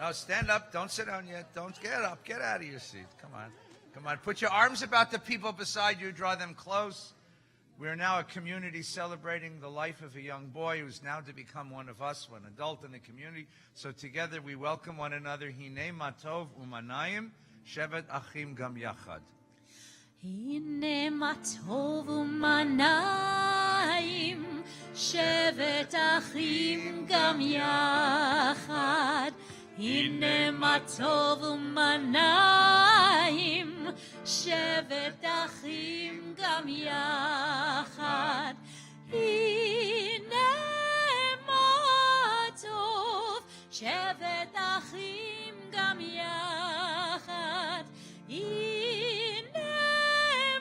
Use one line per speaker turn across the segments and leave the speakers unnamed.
No, stand up. Don't sit down yet. Don't get up. Get out of your seat. Come on. Come on. Put your arms about the people beside you. Draw them close. We are now a community celebrating the life of a young boy who's now to become one of us, one adult in the community. So together we welcome one another. Hinei matov umanayim, shevet achim gam yachad.
Hinei matov umanayim, shevet achim gam yachad. Hinei matov umanayim, shevet achim gam yachad. Hinei matov, shevet achim gam yachad. Hinei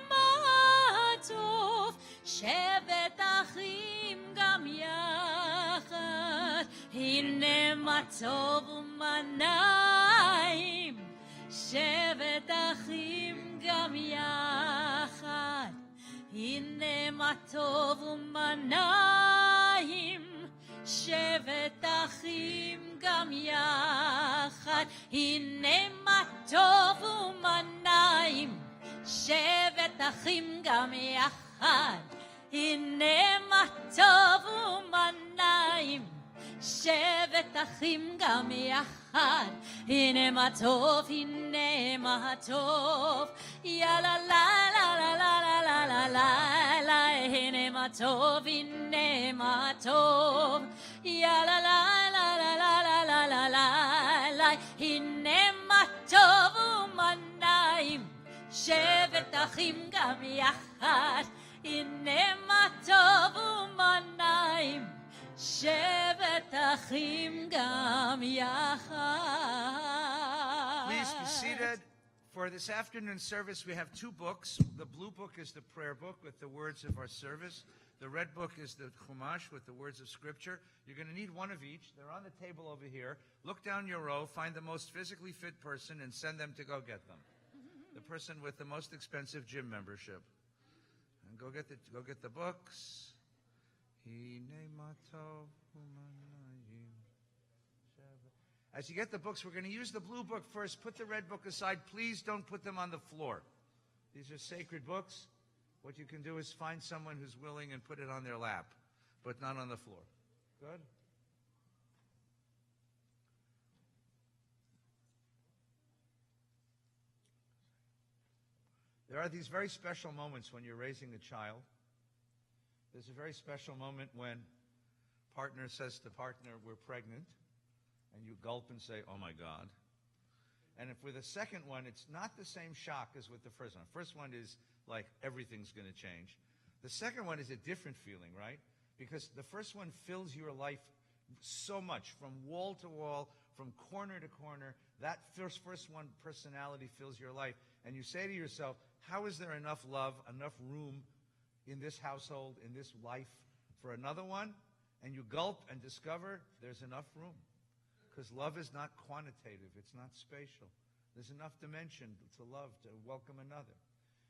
matov, shevet achim gam yachad. Hinei matov umanayim, shevet achim gam yachad. Hinei matov umanayim, shevet achim gam yachad. Hinei matov umanayim, shevet achim gam yachad. Hinei matov umanayim, shevet achim gam yachad. Hinei matov, ya la la la la la la la la la la. Hinei matov, ya la la la la la la la la la la. Hinei matov umanayim, shevet achim gam yachad. Hinei matov umanayim, shevet achim gam yachad.
Please be seated. For this afternoon service, we have two books. The blue book is the prayer book with the words of our service. The red book is the Chumash with the words of Scripture. You're going to need one of each. They're on the table over here. Look down your row, find the most physically fit person, and send them to go get them. The person with the most expensive gym membership. And go get the books. As you get the books, we're going to use the blue book first. Put the red book aside. Please don't put them on the floor. These are sacred books. What you can do is find someone who's willing and put it on their lap, but not on the floor. Good? There are these very special moments when you're raising a child. There's a very special moment when partner says to partner, we're pregnant. And you gulp and say, oh my God. And if with the second one, it's not the same shock as with the first one. First one is like everything's going to change. The second one is a different feeling, right? Because the first one fills your life so much, from wall to wall, from corner to corner. That first one personality fills your life. And you say to yourself, how is there enough love, enough room in this household, in this life for another one? And you gulp and discover there's enough room. Because love is not quantitative. It's not spatial. There's enough dimension to love, to welcome another.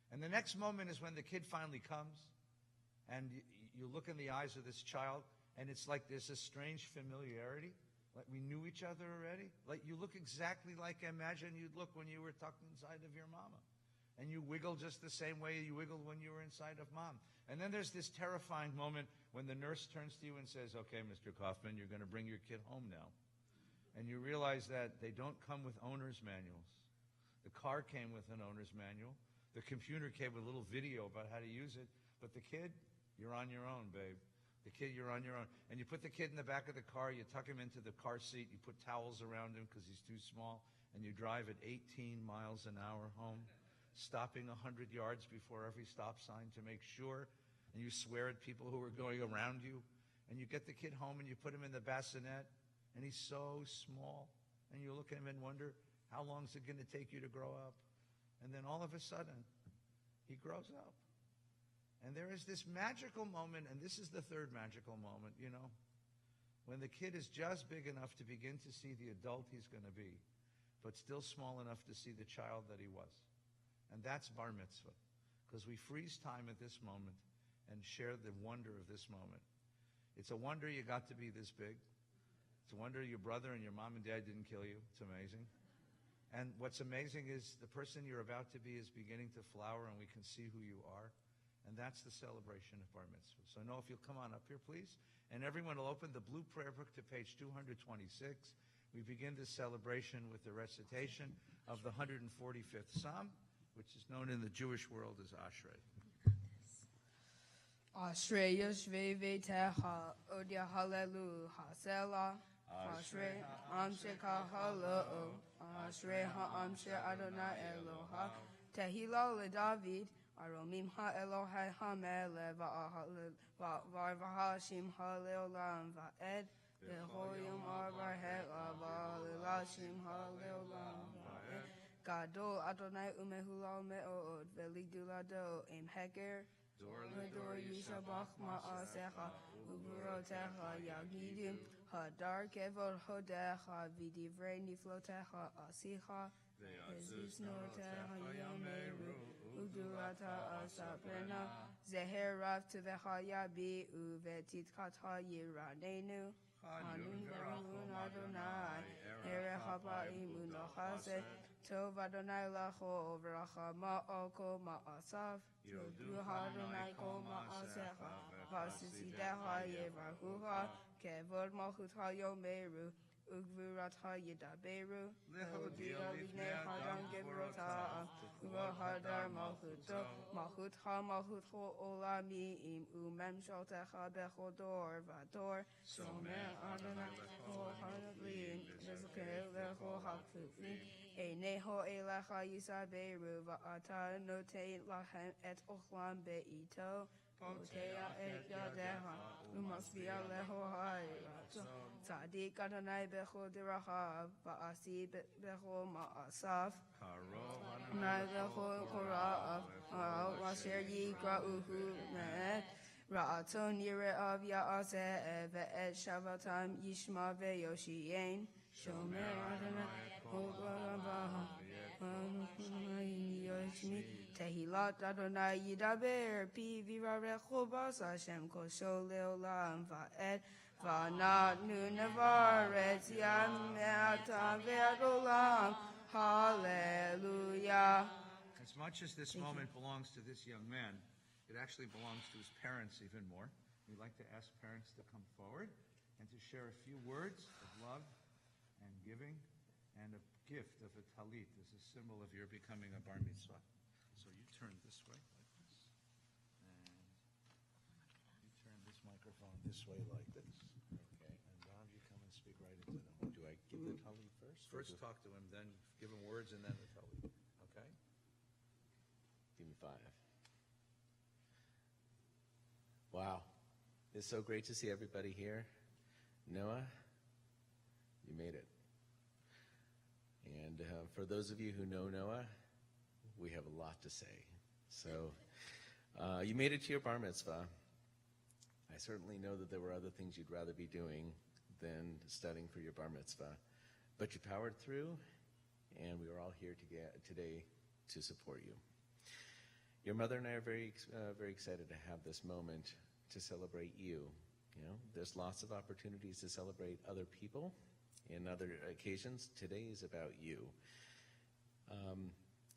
And the next moment is when the kid finally comes, and you look in the eyes of this child, and it's like there's a strange familiarity. Like we knew each other already. Like you look exactly like I imagine you'd look when you were tucked inside of your mama. And you wiggle just the same way you wiggled when you were inside of mom. And then there's this terrifying moment when the nurse turns to you and says, okay, Mr. Kaufman, you're going to bring your kid home now. And you realize that they don't come with owner's manuals. The car came with an owner's manual. The computer came with a little video about how to use it. But the kid, you're on your own, babe. The kid, you're on your own. And you put the kid in the back of the car. You tuck him into the car seat. You put towels around him because he's too small. And you drive at 18 miles an hour home, stopping 100 yards before every stop sign to make sure. And you swear at people who are going around you. And you get the kid home and you put him in the bassinet. And he's so small. And you look at him and wonder, how long is it going to take you to grow up? And then all of a sudden, he grows up. And there is this magical moment, and this is the third magical moment, you know, when the kid is just big enough to begin to see the adult he's going to be, but still small enough to see the child that he was. And that's bar mitzvah, because we freeze time at this moment and share the wonder of this moment. It's a wonder you got to be this big. It's a wonder your brother and your mom and dad didn't kill you. It's amazing. And what's amazing is the person you're about to be is beginning to flower, and we can see who you are. And that's the celebration of Bar Mitzvah. So Noah, if you'll come on up here, please. And everyone will open the blue prayer book to page 226. We begin this celebration with the recitation of the 145th Psalm, which is known in the Jewish world as Ashrei.
Ashrei Yoshvei Veitecha, Odia Hallelu Hasela. Ashrei Ha'am Shekahalo, Ashrei Ha'am She'adonai Eloha, Tehillah LeDavid, Aromim Ha'Elohai Ha'meleh, Va'arvahashim Ha'leolam Va'ed, Behoyim Arvahela, Va'alilashim Ha'leolam Va'ed, Gadol Adonai Umehulal Me'od, Velidulado Im Heker, Dor Yishabach Ma'asecha, Uburotecha Yagidim, Hadar Kevod Hodecha, Vidivrei Niflotecha Asicha, Jesus Notecha Yameru, Udurata Asaprena, Zeher Rav Tevecha Yabi, Uvetit Kata Yiranenu, Hanun Verun Adonai, Erecha Ba'im Unochase, Tov Adonai Lacho, Vracha Ma'oko Ma'asav, Yodu Adonai Ko Ma'asecha, Vasisidecha Yevahuha, Kevod Malchutha Yomeru, Ugvuratha Yedaberu, Lehodia Livne Hadam Gevrota, Uvahadar Malchuto, Malchutha Malchutho Olami Im Umem Shaltecha Bechodor Vador, Somer Adonai Ho Hanavlin, Zezel Leho Hakfuflin, Eineho Elecha Yisaberu, Va'ata Note Lachem et Ochlam Beito, Otea et Yadeha, Umasvia Leho Hayrato, Tzadik Adonai Becho Dirachav, Va'asi Becho Ma'asaf, Adonai Becho Kora'av, Asher Yikra Uhu Me'et, Ra'aton Yire'av Ya'aseh, Ve'et Shavatam Yishma Ve'yoshien, Shomer Adonai Ho Tehilat Adonai Yidaber Pi Virarecho Bas Hashem Kosho Leolam Va'ed Va'nat Nu Nevaret Yam Me'atam Ve'adolam Hallelujah.
As much as this moment belongs to this young man, it actually belongs to his parents even more. We'd like to ask parents to come forward and to share a few words of love and giving and a gift of a talit as a symbol of your becoming a bar mitzvah. So you turn this way like this, and you turn this microphone this way like this. Okay. And Ron, you come and speak right into them.
Do I give the talit first?
First talk to him, then give him words, and then the talit. Okay?
Give me 5. Wow. It's so great to see everybody here. Noah, you made it. And for those of you who know Noah, we have a lot to say. So you made it to your bar mitzvah. I certainly know that there were other things you'd rather be doing than studying for your bar mitzvah. But you powered through, and we are all here today to support you. Your mother and I are very excited to have this moment to celebrate you. You know, there's lots of opportunities to celebrate other people in other occasions. Today is about you.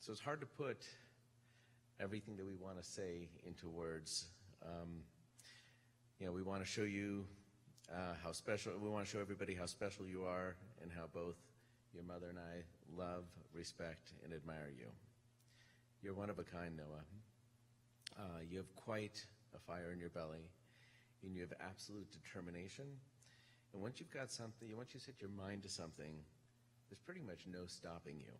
So it's hard to put everything that we want to say into words. You know, we want to show you how special, we want to show everybody how special you are and how both your mother and I love, respect, and admire you. You're one of a kind, Noah. You have quite a fire in your belly, and you have absolute determination. And once you've got something, once you set your mind to something, there's pretty much no stopping you.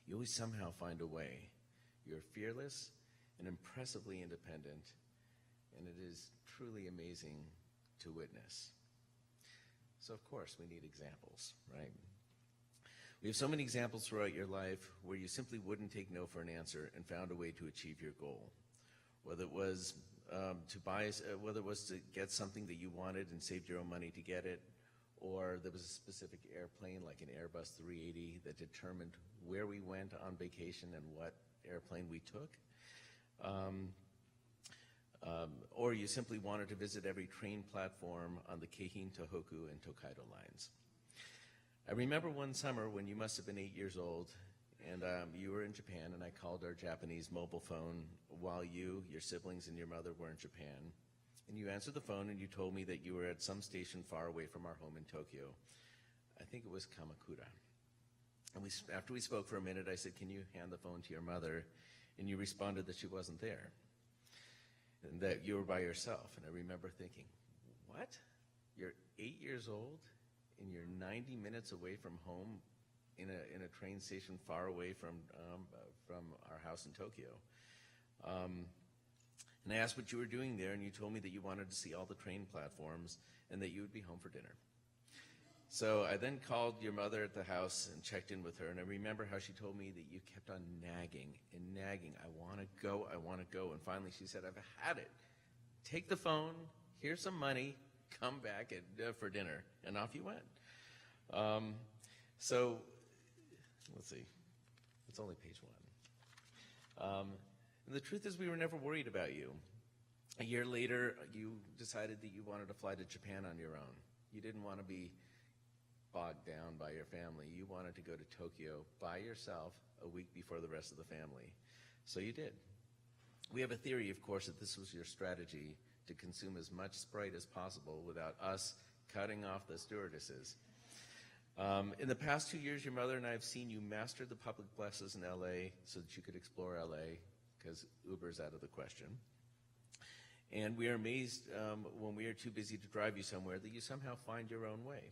You always somehow find a way. You're fearless and impressively independent, and it is truly amazing to witness. So of course we need examples, right? We have so many examples throughout your life where you simply wouldn't take no for an answer and found a way to achieve your goal. Whether it was whether it was to get something that you wanted and saved your own money to get it, or there was a specific airplane like an Airbus 380 that determined where we went on vacation and what airplane we took. or you simply wanted to visit every train platform on the Keihin, Tohoku, and Tokaido lines. I remember one summer when you must have been 8 years old, and you were in Japan, and I called our Japanese mobile phone while you, your siblings, and your mother were in Japan. And you answered the phone, and you told me that you were at some station far away from our home in Tokyo. I think it was Kamakura. And after we spoke for a minute, I said, "Can you hand the phone to your mother?" And you responded that she wasn't there, and that you were by yourself. And I remember thinking, what? You're 8 years old, and you're 90 minutes away from home in a train station far away from our house in Tokyo. And I asked what you were doing there, and you told me that you wanted to see all the train platforms and that you would be home for dinner. So I then called your mother at the house and checked in with her, and I remember how she told me that you kept on nagging and nagging. I want to go, I want to go. And finally she said, "I've had it. Take the phone, here's some money, come back for dinner." And off you went. So let's see, it's only page 1. And the truth is we were never worried about you. A year later, you decided that you wanted to fly to Japan on your own. You didn't want to be bogged down by your family. You wanted to go to Tokyo by yourself a week before the rest of the family. So you did. We have a theory, of course, that this was your strategy to consume as much Sprite as possible without us cutting off the stewardesses. In the past 2 years, your mother and I have seen you master the public buses in LA so that you could explore LA, because Uber's out of the question. And we are amazed when we are too busy to drive you somewhere that you somehow find your own way.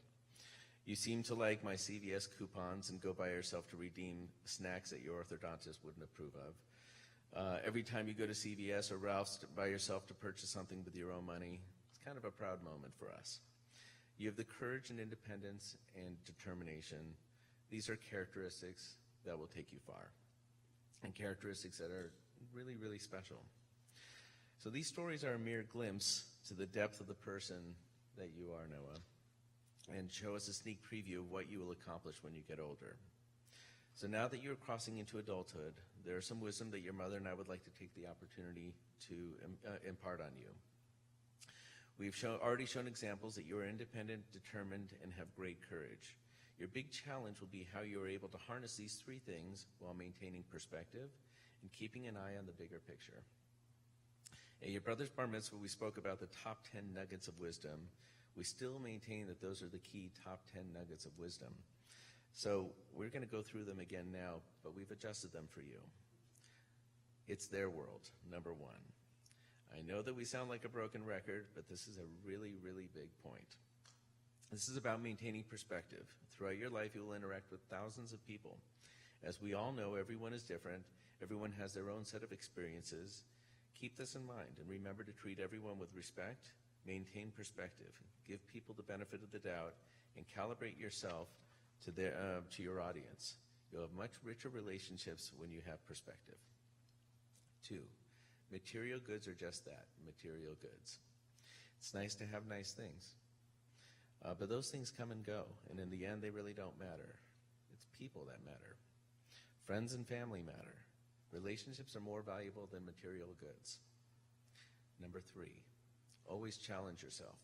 You seem to like my CVS coupons and go by yourself to redeem snacks that your orthodontist wouldn't approve of. Every time you go to CVS or Ralph's by yourself to purchase something with your own money, it's kind of a proud moment for us. You have the courage and independence and determination. These are characteristics that will take you far, and characteristics that are really, really special. So these stories are a mere glimpse to the depth of the person that you are, Noah, and show us a sneak preview of what you will accomplish when you get older. So now that you're crossing into adulthood, there is some wisdom that your mother and I would like to take the opportunity to impart on you. We've already shown examples that you are independent, determined, and have great courage. Your big challenge will be how you are able to harness these 3 things while maintaining perspective and keeping an eye on the bigger picture. At your brother's bar mitzvah, we spoke about the top 10 nuggets of wisdom. We still maintain that those are the key top 10 nuggets of wisdom. So we're going to go through them again now, but we've adjusted them for you. It's their world, number 1. I know that we sound like a broken record, but this is a really, really big point. This is about maintaining perspective. Throughout your life, you will interact with thousands of people. As we all know, everyone is different. Everyone has their own set of experiences. Keep this in mind and remember to treat everyone with respect, maintain perspective, give people the benefit of the doubt, and calibrate yourself to your audience. You'll have much richer relationships when you have perspective. 2, material goods are just that, material goods. It's nice to have nice things, but those things come and go, and in the end, they really don't matter. It's people that matter. Friends and family matter. Relationships are more valuable than material goods. Number 3, always challenge yourself.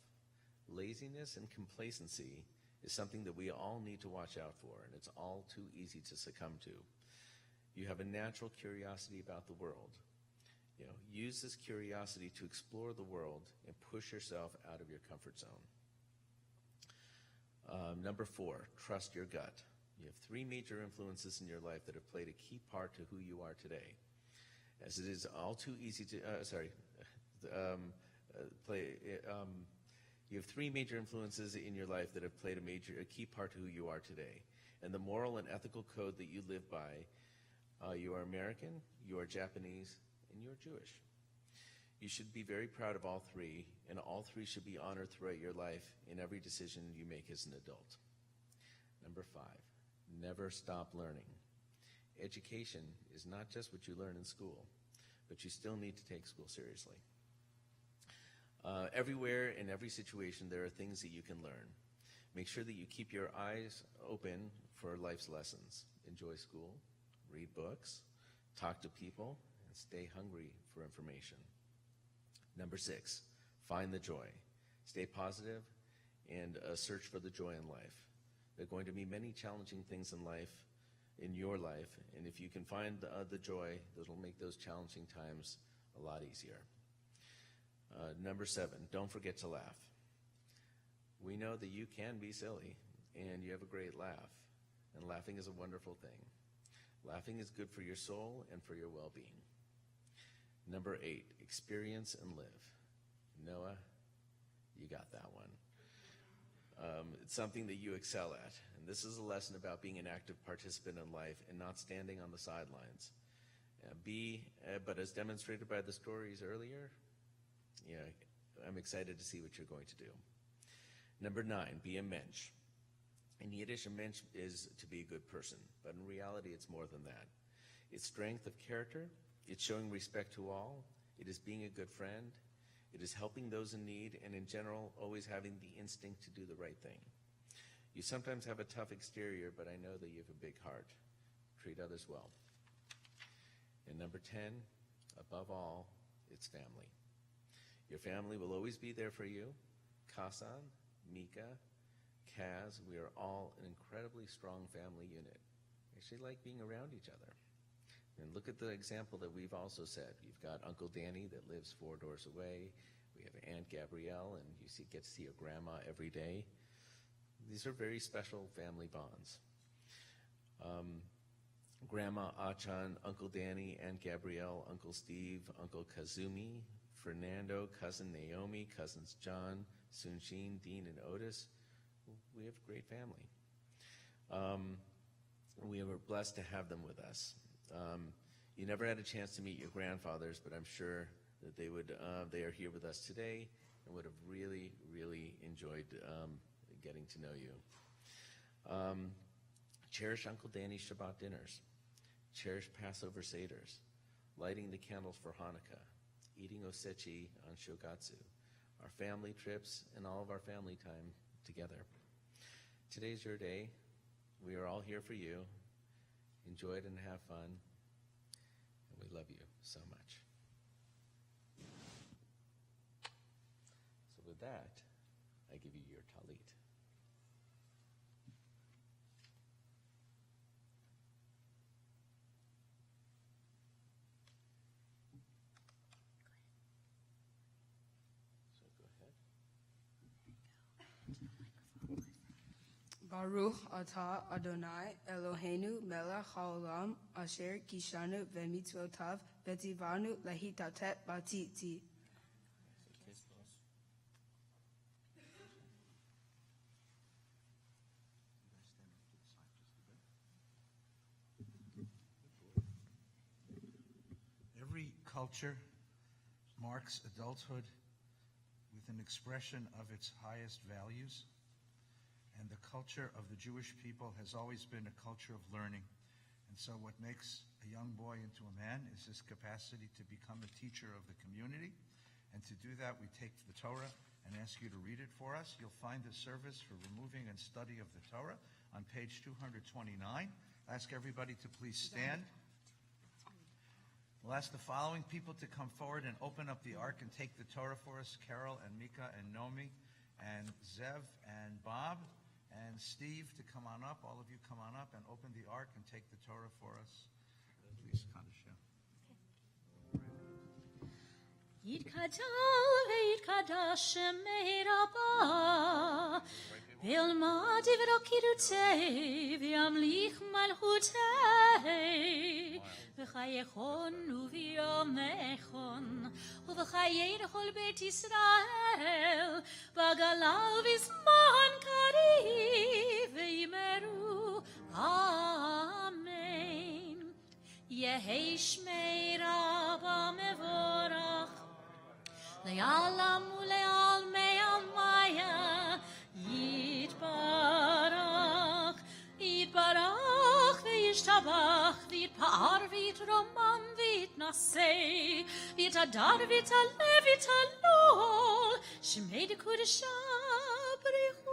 Laziness and complacency is something that we all need to watch out for, and it's all too easy to succumb to. You have a natural curiosity about the world. Use this curiosity to explore the world and push yourself out of your comfort zone. Number 4, trust your gut. You have 3 major influences in your life that have played a key part to who you are today. As it is all too easy to, you have 3 major influences in your life that have played a key part to who you are today. And the moral and ethical code that you live by, you are American, you are Japanese, and you are Jewish. You should be very proud of all 3, and all 3 should be honored throughout your life in every decision you make as an adult. Number 5, never stop learning. Education is not just what you learn in school, but you still need to take school seriously. Everywhere, in every situation, there are things that you can learn. Make sure that you keep your eyes open for life's lessons. Enjoy school, read books, talk to people, and stay hungry for information. Number 6, find the joy. Stay positive and search for the joy in life. There are going to be many challenging things in life, in your life, and if you can find the joy, that'll make those challenging times a lot easier. Number 7, don't forget to laugh. We know that you can be silly, and you have a great laugh, and laughing is a wonderful thing. Laughing is good for your soul and for your well-being. Number 8, experience and live. Noah, you got that one. It's something that you excel at, and this is a lesson about being an active participant in life and not standing on the sidelines. But as demonstrated by the stories earlier, I'm excited to see what you're going to do. Number 9, be a mensch. In Yiddish, a mensch is to be a good person, but in reality, it's more than that. It's strength of character, it's showing respect to all, it is being a good friend, it is helping those in need, and in general, always having the instinct to do the right thing. You sometimes have a tough exterior, but I know that you have a big heart. Treat others well. And number 10, above all, it's family. Your family will always be there for you. Kasan, Mika, Kaz, we are all an incredibly strong family unit. We actually like being around each other. And look at the example that we've also set. You've got Uncle Danny that lives 4 doors away. We have Aunt Gabrielle, and you get to see your grandma every day. These are very special family bonds. Grandma Achan, Uncle Danny, Aunt Gabrielle, Uncle Steve, Uncle Kazumi, Fernando, Cousin Naomi, Cousins John, Sunshin, Dean, and Otis. We have a great family. We were blessed to have them with us. You never had a chance to meet your grandfathers, but I'm sure that they are here with us today and would have really, really enjoyed getting to know you. Cherish Uncle Danny's Shabbat dinners. Cherish Passover Seders. Lighting the candles for Hanukkah. Eating osechi on Shogatsu. Our family trips and all of our family time together. Today's your day. We are all here for you. Enjoy it and have fun. And we love you so much. So with that, I give you your talit. So go ahead.
Baruch atah Adonai Eloheinu melech haolam asher kishanu v'mitzvotav v'tzivanu lahitatet batiti.
Every culture marks adulthood with an expression of its highest values. And the culture of the Jewish people has always been a culture of learning. And so what makes a young boy into a man is his capacity to become a teacher of the community. And to do that, we take the Torah and ask you to read it for us. You'll find the service for removing and study of the Torah on page 229. I ask everybody to please stand. We'll ask the following people to come forward and open up the ark and take the Torah for us: Carol and Mika and Nomi and Zev and Bob. And Steve to come on up. All of you come on up and open the ark and take the Torah for us. Please, Kaddish.
יתקדל ויתקדש שמי רבה וילמד דברו קידוצי וימליך מלכותי וחייכון וביומכון ובחיי כל בית ישראל בגלה ובזמן קריב ויאמרו אמן. יהי שמי רבה מבורך לעלם ולעלמי עלמיה יתברך יתברך וישתבח ויתפאר ויתרומם ויתנשא ויתהדר ויתעלה ויתהלול שמי דקודשה בריחו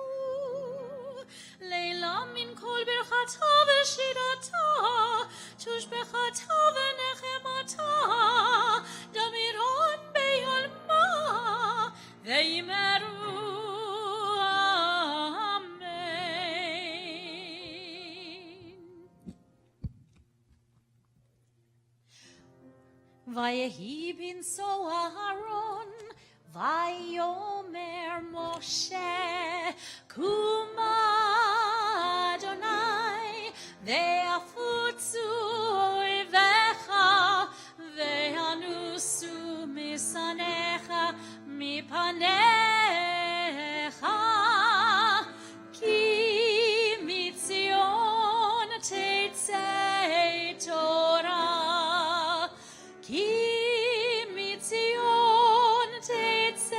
לילה מן כל ברכתה ושירתה תושבחתה ונחמתה דמירון ביולמה ויהי בנשוא אהרון, ויאמר משה, קומה אדוני, ויפוצו אויביך, וינוסו משנאיך מפניך, כי מציון תצא תורה, כי מציון תצא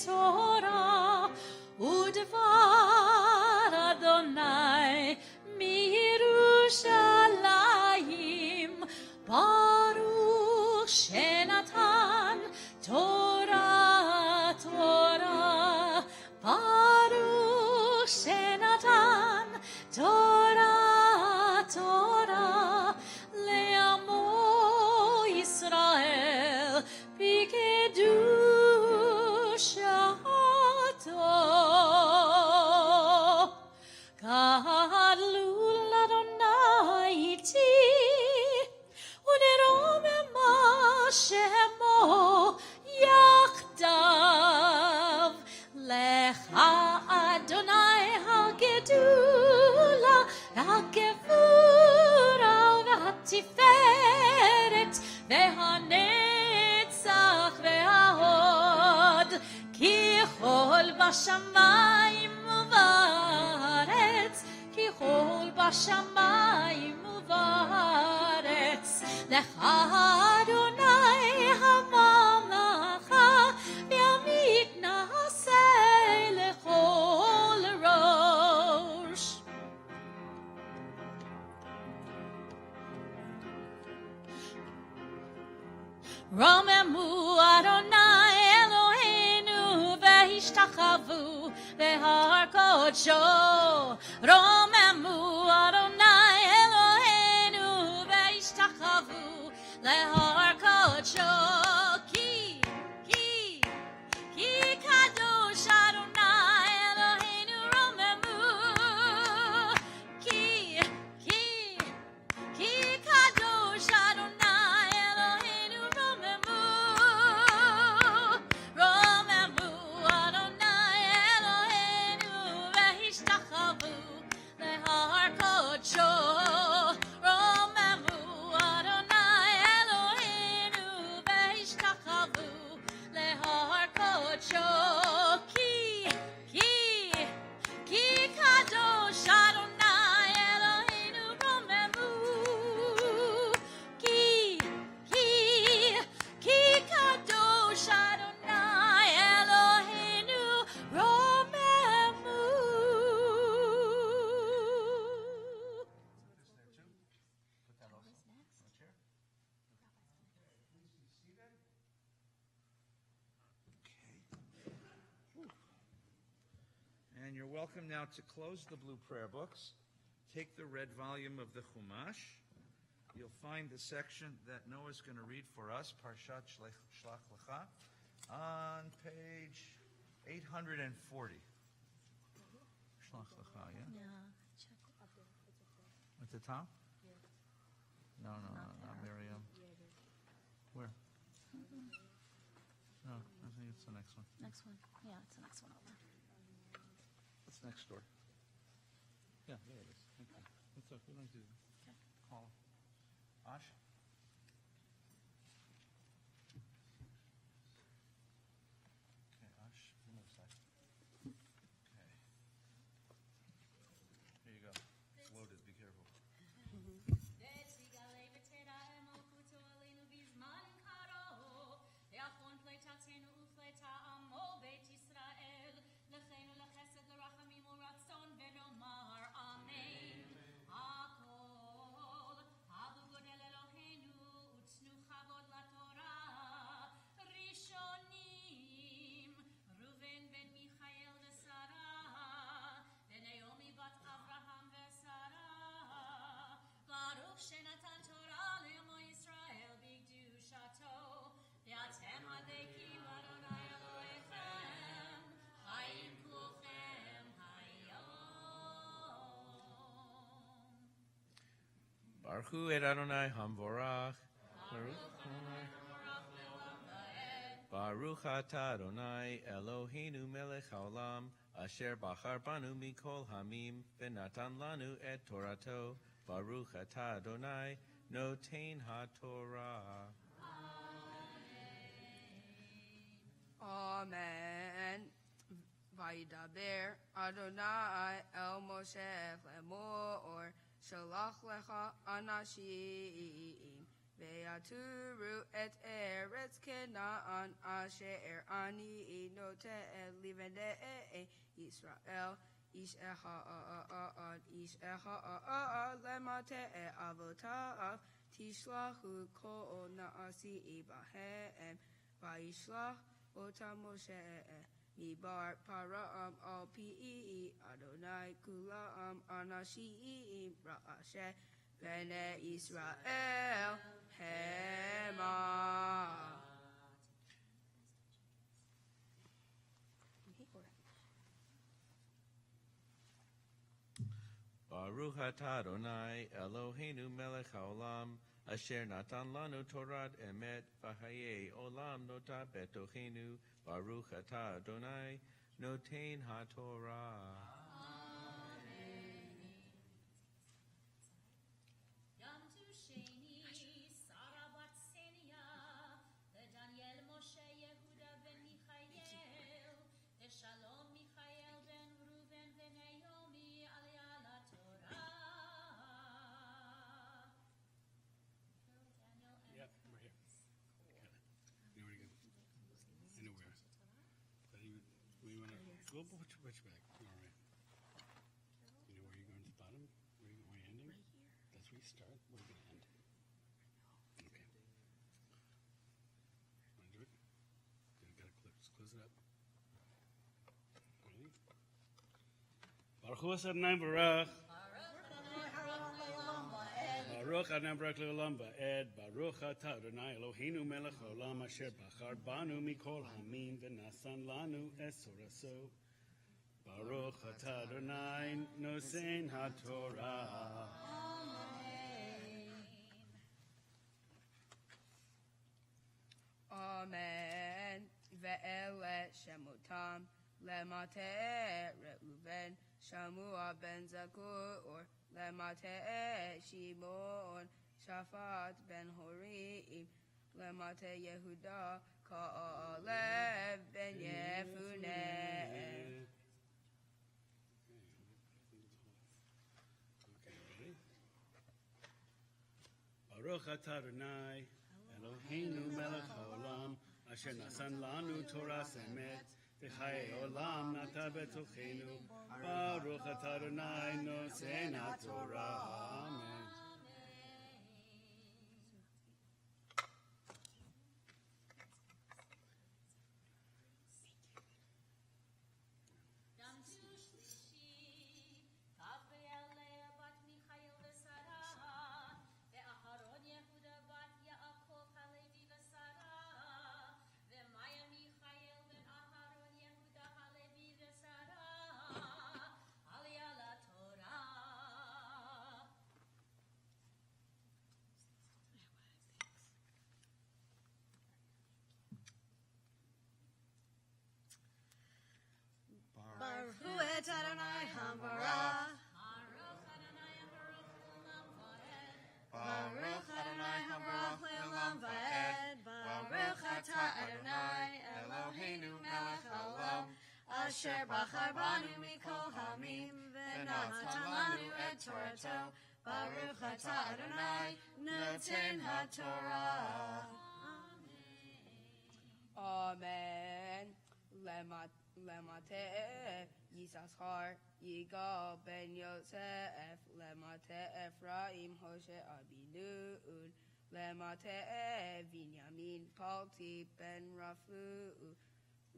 תורה, ודבר אדוני מירושלים, ברוך שנתן תורה תורה, ברוך שנתן תורה תורה, לעמו ישראל בקדושתו. גדלו לאדוני איתי, ונרוממה שמו יחדיו. לך אדוני הגדולה, הגבורה והתפארת, והנצח וההוד, ככל בשמיים ובארץ, ככל בשמיים ובארץ. לך אדוני הממלכה, והמתנשא לכל ראש. רוממו אדוני אלוהינו והשתחוו בהר קודשו. רוממו אדוני אלוהינו והשתחוו להר קודשו. כי קדוש אדוני אלוהינו, רוממו. כי קדוש אדוני אלוהינו, רוממו. רוממו אדוני אלוהינו והשתחוו להר קודשו. רוממו אדוני אלוהינו והשתחוו להר קודשו. כי קדוש אדוני אלוהינו, רוממו. כי קדוש אדוני אלוהינו, רוממו.
And you're welcome now to close the blue prayer books. Take the red volume of the Chumash. You'll find the section that Noah's going to read for us, Parshat Shlach Lecha, on page 840. Shlach Lecha, yeah? At the top? No, not Miriam. Where? No, I think it's the next one.
Next one. Yeah, it's the next one over.
It's next door. Yeah, there it is. Okay. That's okay. We don't do that.
Okay.
Call. Ash? Okay, Ash. Come on, side. Okay. Here you go. It's loaded. Be careful.
Baruch hu et Adonai Hamvorach. Baruch Baruch atah Adonai Eloheinu melech haolam asher bachar banu mikol hamim v'natan lanu et Torato. Baruch atah Adonai noten haTorah.
Amen. Vayidaber Adonai el Moshe lemor shalach lecha anashim ve'aturu et eretz Canaan asher ani note'el livnei Yisrael ish echad lemate avotav tishlachu kol naasi bahem vayishlach otam Moshe Mibar Para'am al Pi'i Adonai Kulam Anashim Ra'ashe Bene Israel Hema.
Baruch atah Adonai Eloheinu melech haolam asher natan lanu Torat emet v'hayei olam nota betochenu. Baruch atah Adonai noten haTorah.
Yom Tusheni, Sarah bat Senia, Daniel Moshe Yehuda ben Michael, Shalom Michael ben Reuven ben Naomi Aliyah LaTorah.
Yep, we're here. Got it. You know where to go. I know where. But we want to go which back? All right. You know where you're going to the bottom? Where you're ending? Right here. That's where you start. Where you're going to end. Okay. Want to do it? Got to close it up. Ready? Baruch Hu Adonai Barach. Baruch Adonai Barak Le'olam Va'ed, Baruch atah Adonai Eloheinu melech haolam asher bachar banu mikol hamim v'nasan lanu es Toraso. Baruch atah Adonai noten haTorah.
Amen. Ve'elet shemotam lemate Reuven Shamua ben Zakur lemate Shimon Shaphat ben Hori lemate Yehuda Ka'alev ben Yefuneh.
Okay, ready? Baruch atah Adonai Eloheinu melech haolam asher nasan lanu Torah emet v'chayei olam nata betochenu. Baruch atah Adonai noten haTorah. Amen.
Yom Tushlishi, Gabriel bat Michael v'Sarah, ve'Aharon Yehuda bat Yaakov halevi v'Sarah, ve'Maya Michael ben Aharon Yehuda halevi v'Sarah, Aliyah LaTorah.
Baruch Hu et Adonai HaBarach.
Baruch Adonai Baruch Olam Va'ed.
Baruch Adonai HaBarach Le'olam Va'ed. Baruch atah Adonai Eloheinu melech haolam asher bachar banu mikol hamim v'natan lanu et Torato. Baruch atah Adonai noten haTorah.
Amen. Lemate Yisachar Yigal ben Yosef Lemate Ephraim Hoshe Abinu Lemate Binyamin Palti ben Rafu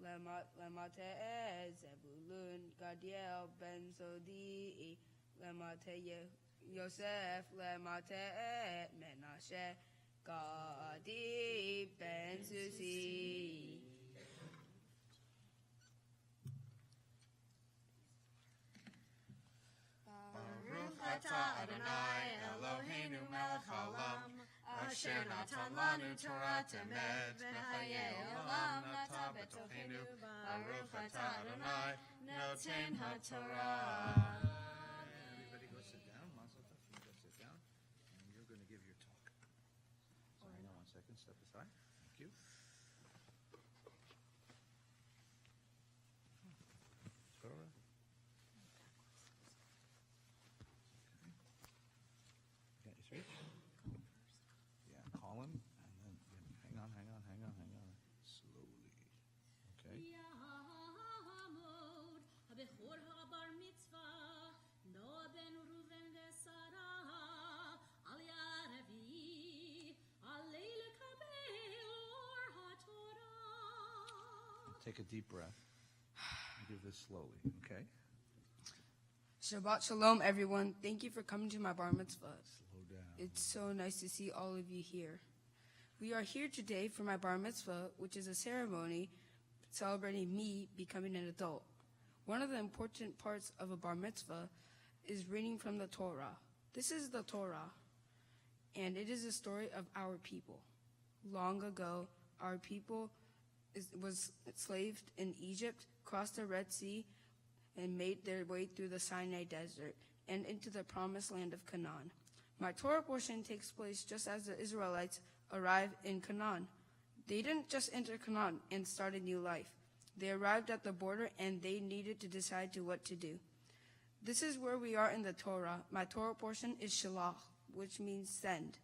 Lemate Zebulun Gadiel ben Zodi Lemate Yosef Lemate Menashe Gadi ben Susi.
Baruch atah Adonai Eloheinu melech haolam asher natan lanu Lanu Torah Temed, V'chaye Olam Nata Betochenu, Baruch Atah Adonai, Noten HaTorah.
Everybody go sit down. Mazel tov. You go sit down, and you're going to give your talk. So hang on 1 second. Step aside. Thank you. Torah. Got your speech? Yeah, call him, and then hang on. Slowly. Okay.
יעמוד הבכור הבר מצווה, נוע בן ראובן ושרה, על יערבי, עלי לקבל אור התורה.
Take a deep breath. Give this slowly, okay?
Shabbat Shalom, everyone. Thank you for coming to my bar mitzvah.
Slow down.
It's so nice to see all of you here. We are here today for my bar mitzvah, which is a ceremony celebrating me becoming an adult. One of the important parts of a bar mitzvah is reading from the Torah. This is the Torah, and it is a story of our people. Long ago, our people was enslaved in Egypt, crossed the Red Sea, and made their way through the Sinai Desert and into the promised land of Canaan. My Torah portion takes place just as the Israelites arrived in Canaan. They didn't just enter Canaan and start a new life. They arrived at the border and they needed to decide what to do. This is where we are in the Torah. My Torah portion is Shalach, which means send.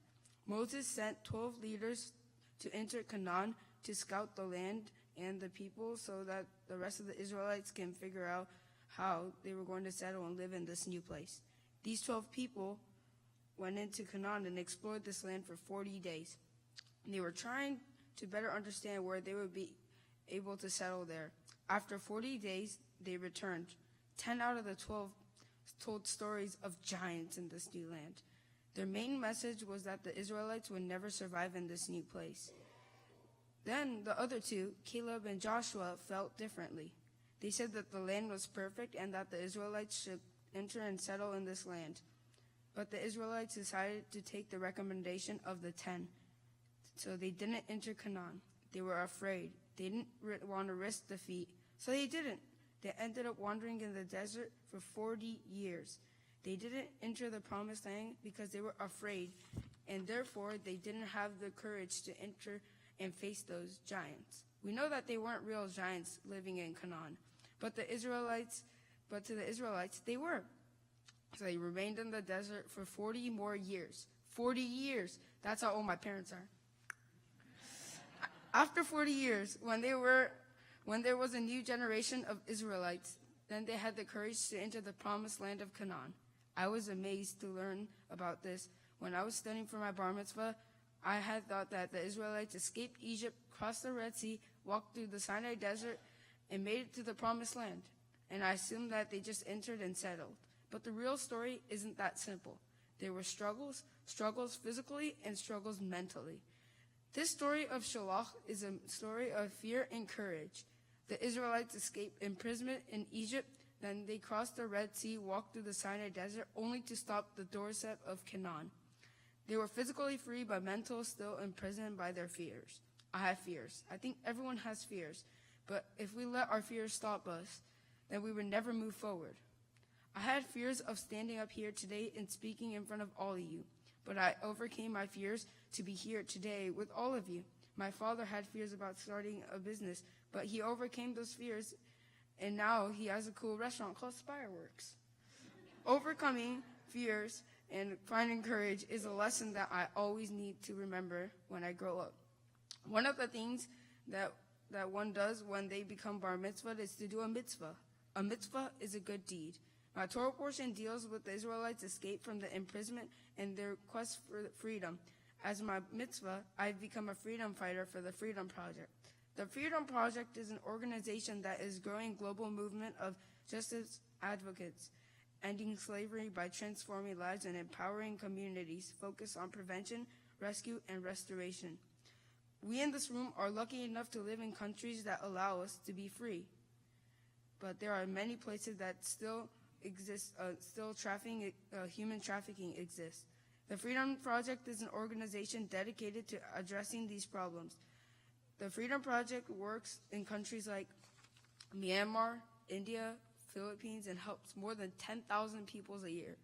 Moses sent 12 leaders to enter Canaan to scout the land and the people so that the rest of the Israelites can figure out how they were going to settle and live in this new place. These 12 people went into Canaan and explored this land for 40 days. They were trying to better understand where they would be able to settle there. After 40 days, they returned. 10 out of the 12 told stories of giants in this new land. Their main message was that the Israelites would never survive in this new place. Then the other two, Caleb and Joshua, felt differently. They said that the land was perfect and that the Israelites should enter and settle in this land. But the Israelites decided to take the recommendation of the 10. So they didn't enter Canaan. They were afraid. They didn't want to risk defeat. So they didn't. They ended up wandering in the desert for 40 years. They didn't enter the promised land because they were afraid, and therefore they didn't have the courage to enter and face those giants. We know that they weren't real giants living in Canaan, but to the Israelites, they were. So they remained in the desert for 40 more years. 40 years. That's how old my parents are. After 40 years, when there was a new generation of Israelites, then they had the courage to enter the promised land of Canaan. I was amazed to learn about this. When I was studying for my bar mitzvah, I had thought that the Israelites escaped Egypt, crossed the Red Sea, walked through the Sinai Desert, and made it to the promised land. And I assumed that they just entered and settled. But the real story isn't that simple. There were struggles physically and struggles mentally. This story of Shalach is a story of fear and courage. The Israelites escaped imprisonment in Egypt, then they crossed the Red Sea, walked through the Sinai Desert, only to stop the doorstep of Canaan. They were physically free, but mentally still imprisoned by their fears. I have fears. I think everyone has fears. But if we let our fears stop us, then we would never move forward. I had fears of standing up here today and speaking in front of all of you. But I overcame my fears to be here today with all of you. My father had fears about starting a business, but he overcame those fears, and now he has a cool restaurant called Spireworks. Overcoming fears and finding courage is a lesson that I always need to remember when I grow up. One of the things that one does when they become bar mitzvah is to do a mitzvah. A mitzvah is a good deed. My Torah portion deals with the Israelites' escape from the imprisonment and their quest for freedom. As my mitzvah, I've become a freedom fighter for the Freedom Project. The Freedom Project is an organization that is growing global movement of justice advocates, ending slavery by transforming lives and empowering communities focused on prevention, rescue, and restoration. We in this room are lucky enough to live in countries that allow us to be free. But there are many places that still exist, human trafficking exists. The Freedom Project is an organization dedicated to addressing these problems. The Freedom Project works in countries like Myanmar, India, Philippines, and helps more than 10,000 people a year.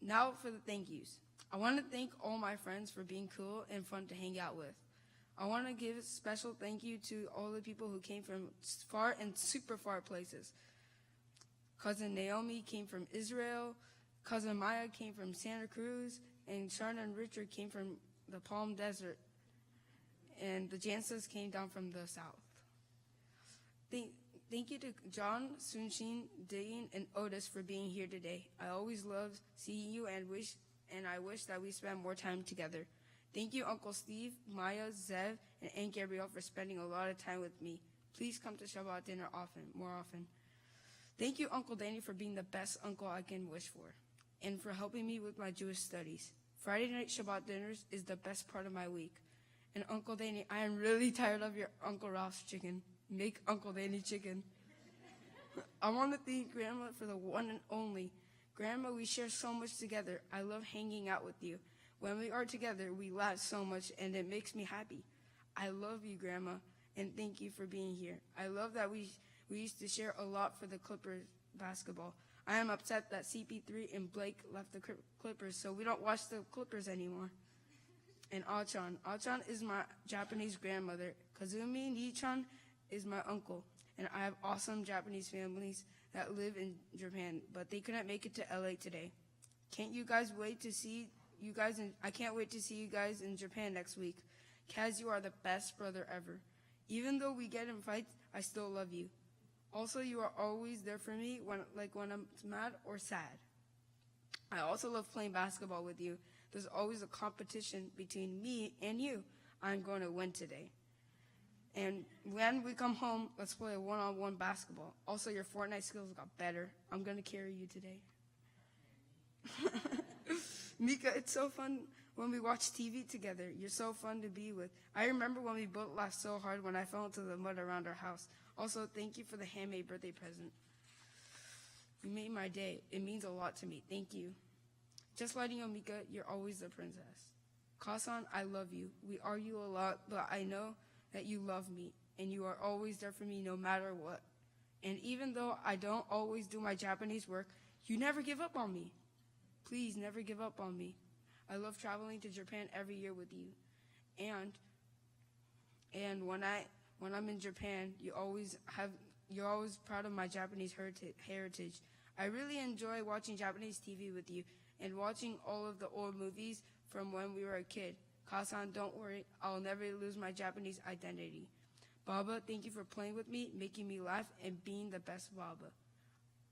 Now for the thank yous. I want to thank all my friends for being cool and fun to hang out with. I want to give a special thank you to all the people who came from far and super far places. Cousin Naomi came from Israel, Cousin Maya came from Santa Cruz, and Sharna and Richard came from the Palm Desert, and the Jansas came down from the south. Thank you to John, Sunshin, Dean, and Otis for being here today. I always love seeing you and I wish that we spent more time together. Thank you, Uncle Steve, Maya, Zev, and Aunt Gabrielle for spending a lot of time with me. Please come to Shabbat dinner more often. Thank you, Uncle Danny, for being the best uncle I can wish for, and for helping me with my Jewish studies. Friday night Shabbat dinners is the best part of my week. And Uncle Danny, I am really tired of your Uncle Ralph's chicken. Make Uncle Danny chicken. I want to thank Grandma for the one and only. Grandma, we share so much together. I love hanging out with you. When we are together, we laugh so much, and it makes me happy. I love you, Grandma, and thank you for being here. I love that we used to share a lot for the Clippers basketball. I am upset that CP3 and Blake left the Clippers, so we don't watch the Clippers anymore. And Achan. Achan is my Japanese grandmother. Kazumi Nichan is my uncle. And I have awesome Japanese families that live in Japan, but they couldn't make it to LA today. Can't you guys wait to see you guys I can't wait to see you guys in Japan next week. Kaz, you are the best brother ever. Even though we get in fights, I still love you. Also, you are always there for me when I'm mad or sad. I also love playing basketball with you. There's always a competition between me and you. I'm going to win today. And when we come home, let's play a one-on-one basketball. Also, your Fortnite skills got better. I'm going to carry you today. Mika, it's so fun when we watch TV together. You're so fun to be with. I remember when we both laughed so hard when I fell into the mud around our house. Also, thank you for the handmade birthday present. You made my day. It means a lot to me. Thank you. Just letting you know, Mika, you're always the princess. Kasan, I love you. We argue a lot, but I know that you love me, and you are always there for me no matter what. And even though I don't always do my Japanese work, you never give up on me. Please never give up on me. I love traveling to Japan every year with you. And when I'm in Japan, you're always proud of my Japanese heritage. I really enjoy watching Japanese TV with you and watching all of the old movies from when we were a kid. Kasan, don't worry, I'll never lose my Japanese identity. Baba, thank you for playing with me, making me laugh, and being the best Baba.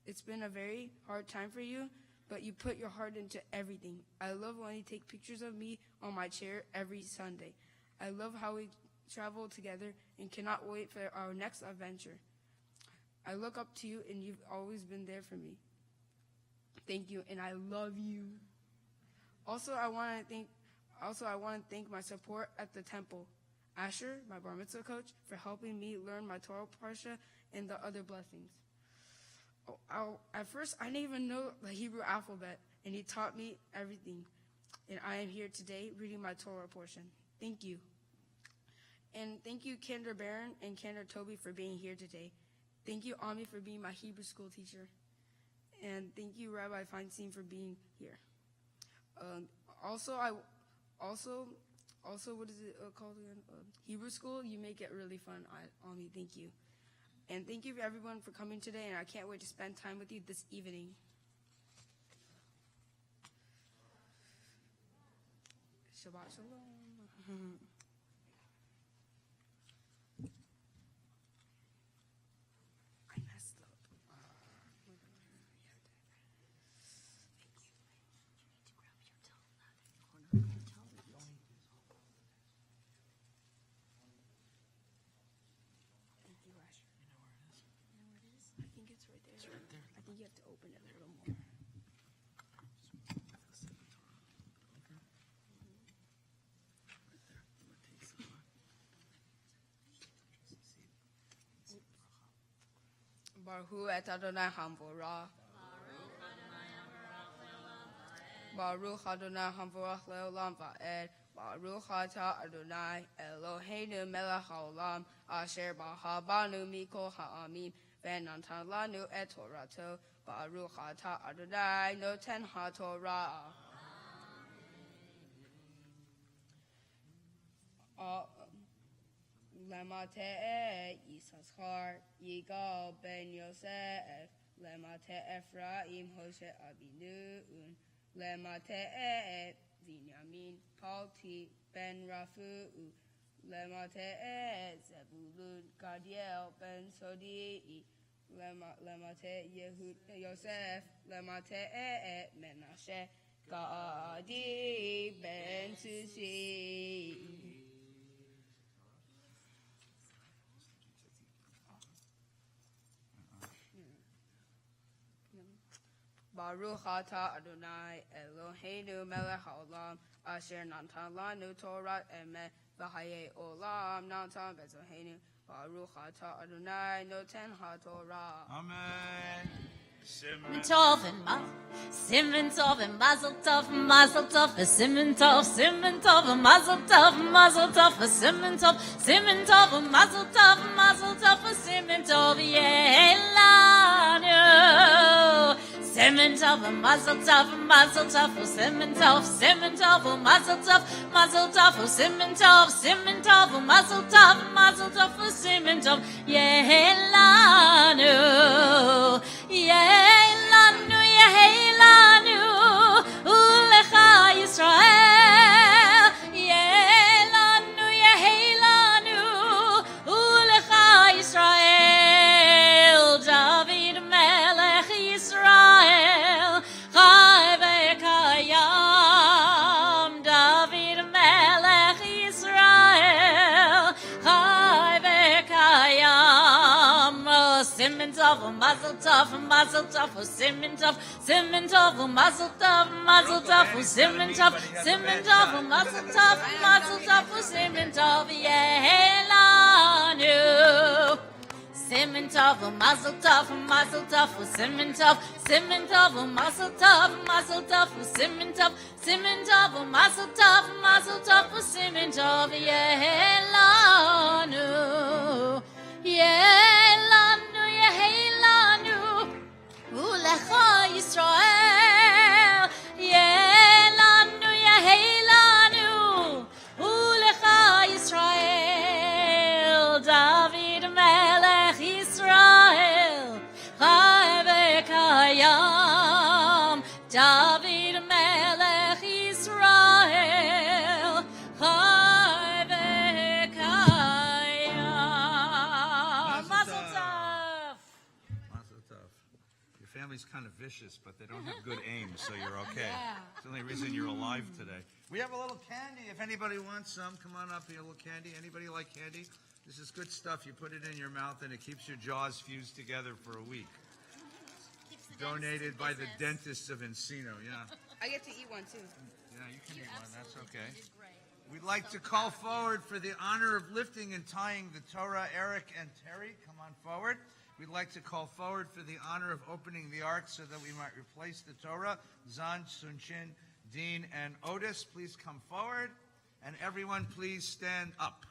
It's been a very hard time for you, but you put your heart into everything. I love when you take pictures of me on my chair every Sunday. I love how we travel together and cannot wait for our next adventure. I look up to you, and you've always been there for me. Thank you, and I love you. Also, I want to thank my support at the temple. Asher, my bar mitzvah coach, for helping me learn my Torah parsha and the other blessings. At first, I didn't even know the Hebrew alphabet, and he taught me everything. And I am here today reading my Torah portion. Thank you. And thank you, Kendra Barron and Kendra Toby, for being here today. Thank you, Ami, for being my Hebrew school teacher. And thank you, Rabbi Feinstein, for being here. Also, what is it called again? Hebrew school, you make it really fun, Ami. Thank you. And thank you everyone for coming today, and I can't wait to spend time with you this evening. Shabbat shalom. I messed up. Thank you, Asher. You know where it is? You know where it is? I think it's right there. It's right there. I think you have to open it a little more. Baruch et Adonai Hamvorah. Baruch Adonai Hamvorach Leolam Va'ed. Baruch Ata Adonai Eloheinu Melech Haolam Asher B'Habanu Mikol Ha'amim V'Natan Lanu Et Torato. Baruch Ata Adonai Noten HaTorah. Lemate Yisachar Yigal Ben Yosef Lemate Ephraim Hoshe Abinun Lemate Binyamin Palti Ben Rafu Lemate Zebulun Gadiel Ben Sodi Lemate Yehud Yosef Lemate Menashe Gadi Ben Susi. Baruch Ata Adonai Eloheinu Melech Haolam Asher Natan Lanu Torah Emet V'Haye Olam Natan Bezoheinu Baruch Ata Adonai Noten HaTorah.
Amen.
Simon Tov and Mazel Tov, Mazel Tov, Simon Tov, Simon Tov, Mazel Tov, Mazel Tov, Simon Tov, Simon Tov, Mazel Tov, Mazel Tov, Simon Tov, Yehelanu. Simon Tov, Mazel Tov, Mazel Tov, Simon Tov, Simon Tov, Mazel Tov, Mazel Tov, Simon Tov, Simon Tov, Mazel Tov, Mazel Tov, Simon Tov, Yehelanu, Yehelanu, Yehelanu, Ulecha Yisrael, Yehelanu, Yehelanu, Ulecha Yisrael, David Melech Yisrael, Chai v'kayam, David Melech Yisrael, Chai v'kayam. Oh, Simon Tov, Mazel Tov, Mazel Tov, Simon Tov, Simon Tov, Mazel Tov, Mazel Tov, Simon Tov, Simon Tov, Mazel Tov, Mazel Tov, Simon Tov, Yehelanu. Simon Tov, Mazel Tov, Mazel Tov, Simon Tov, Simon Tov, Mazel Tov, Mazel Tov, Simon Tov, Simon Tov, Mazel Tov, Mazel Tov, Simon Tov, Yehelanu, Yehelanu, Yehelanu, Ulecha Yisrael, Yehelanu, Yehelanu, Ulecha Yisrael, David Melech Yisrael, Chai v'kayam, David Melech Yisrael, Chai v'kayam. Mazel Tov.
Mazel tov. Your family's kind of vicious, but they don't have good aim, so you're okay. It's the only reason you're alive today. We have a little candy. If anybody wants some, come on up here. A little candy. Anybody like candy? This is good stuff. You put it in your mouth, and it keeps your jaws fused together for a week. Donated by the dentists of Encino. Yeah.
I get to eat one too.
Yeah, you can eat one. That's okay. We'd like to call forward for the honor of lifting and tying the Torah, Eric and Terry. Come on forward. We'd like to call forward for the honor of opening the ark so that we might replace the Torah. Zan, Sunchin, Dean, and Otis, please come forward. And everyone, please stand up.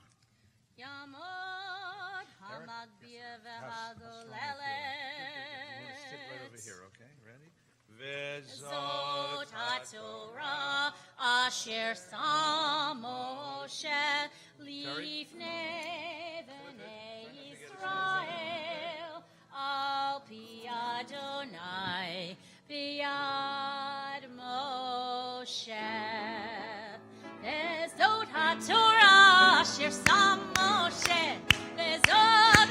Yamod Hamagbia
We'll sit right over
v'hagolelet
here, okay? Ready?
Zot HaTorah Asher Sam Moshe Lifnei Bnei Yisrael Al Pi Adonai B'yad Moshe Zot HaTorah Asher Sam Moshe Zot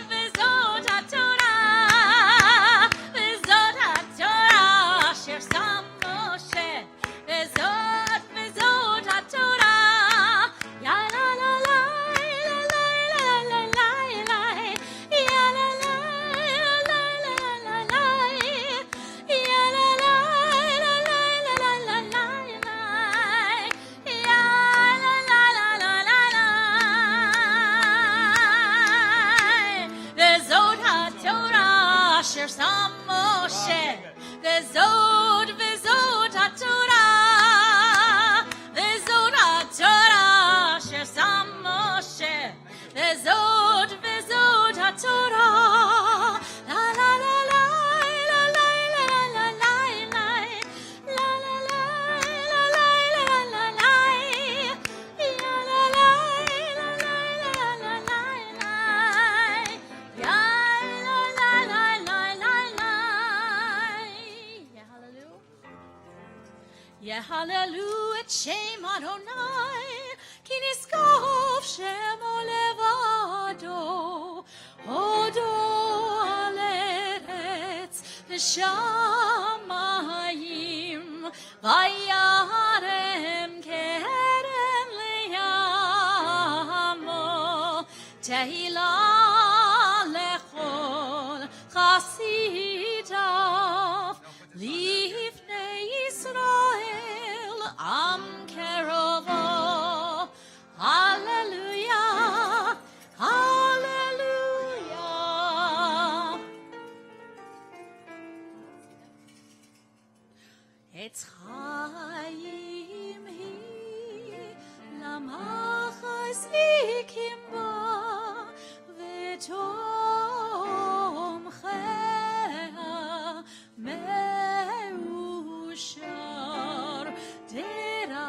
HaTorah Zot HaTorah Asher Sam Moshe Zot HaTorah Ya la la la והללו את שם אדוני, כי נשקף שמו לבדו, הודו על ארץ ושמיים, וירם כרם לימו, תהילה לכל חסידיו, לפני ישראל עם קרובו. הללויה, הללויה. עץ חיים היא למחזיקים בה, ותומכיה מאושר, דרכיה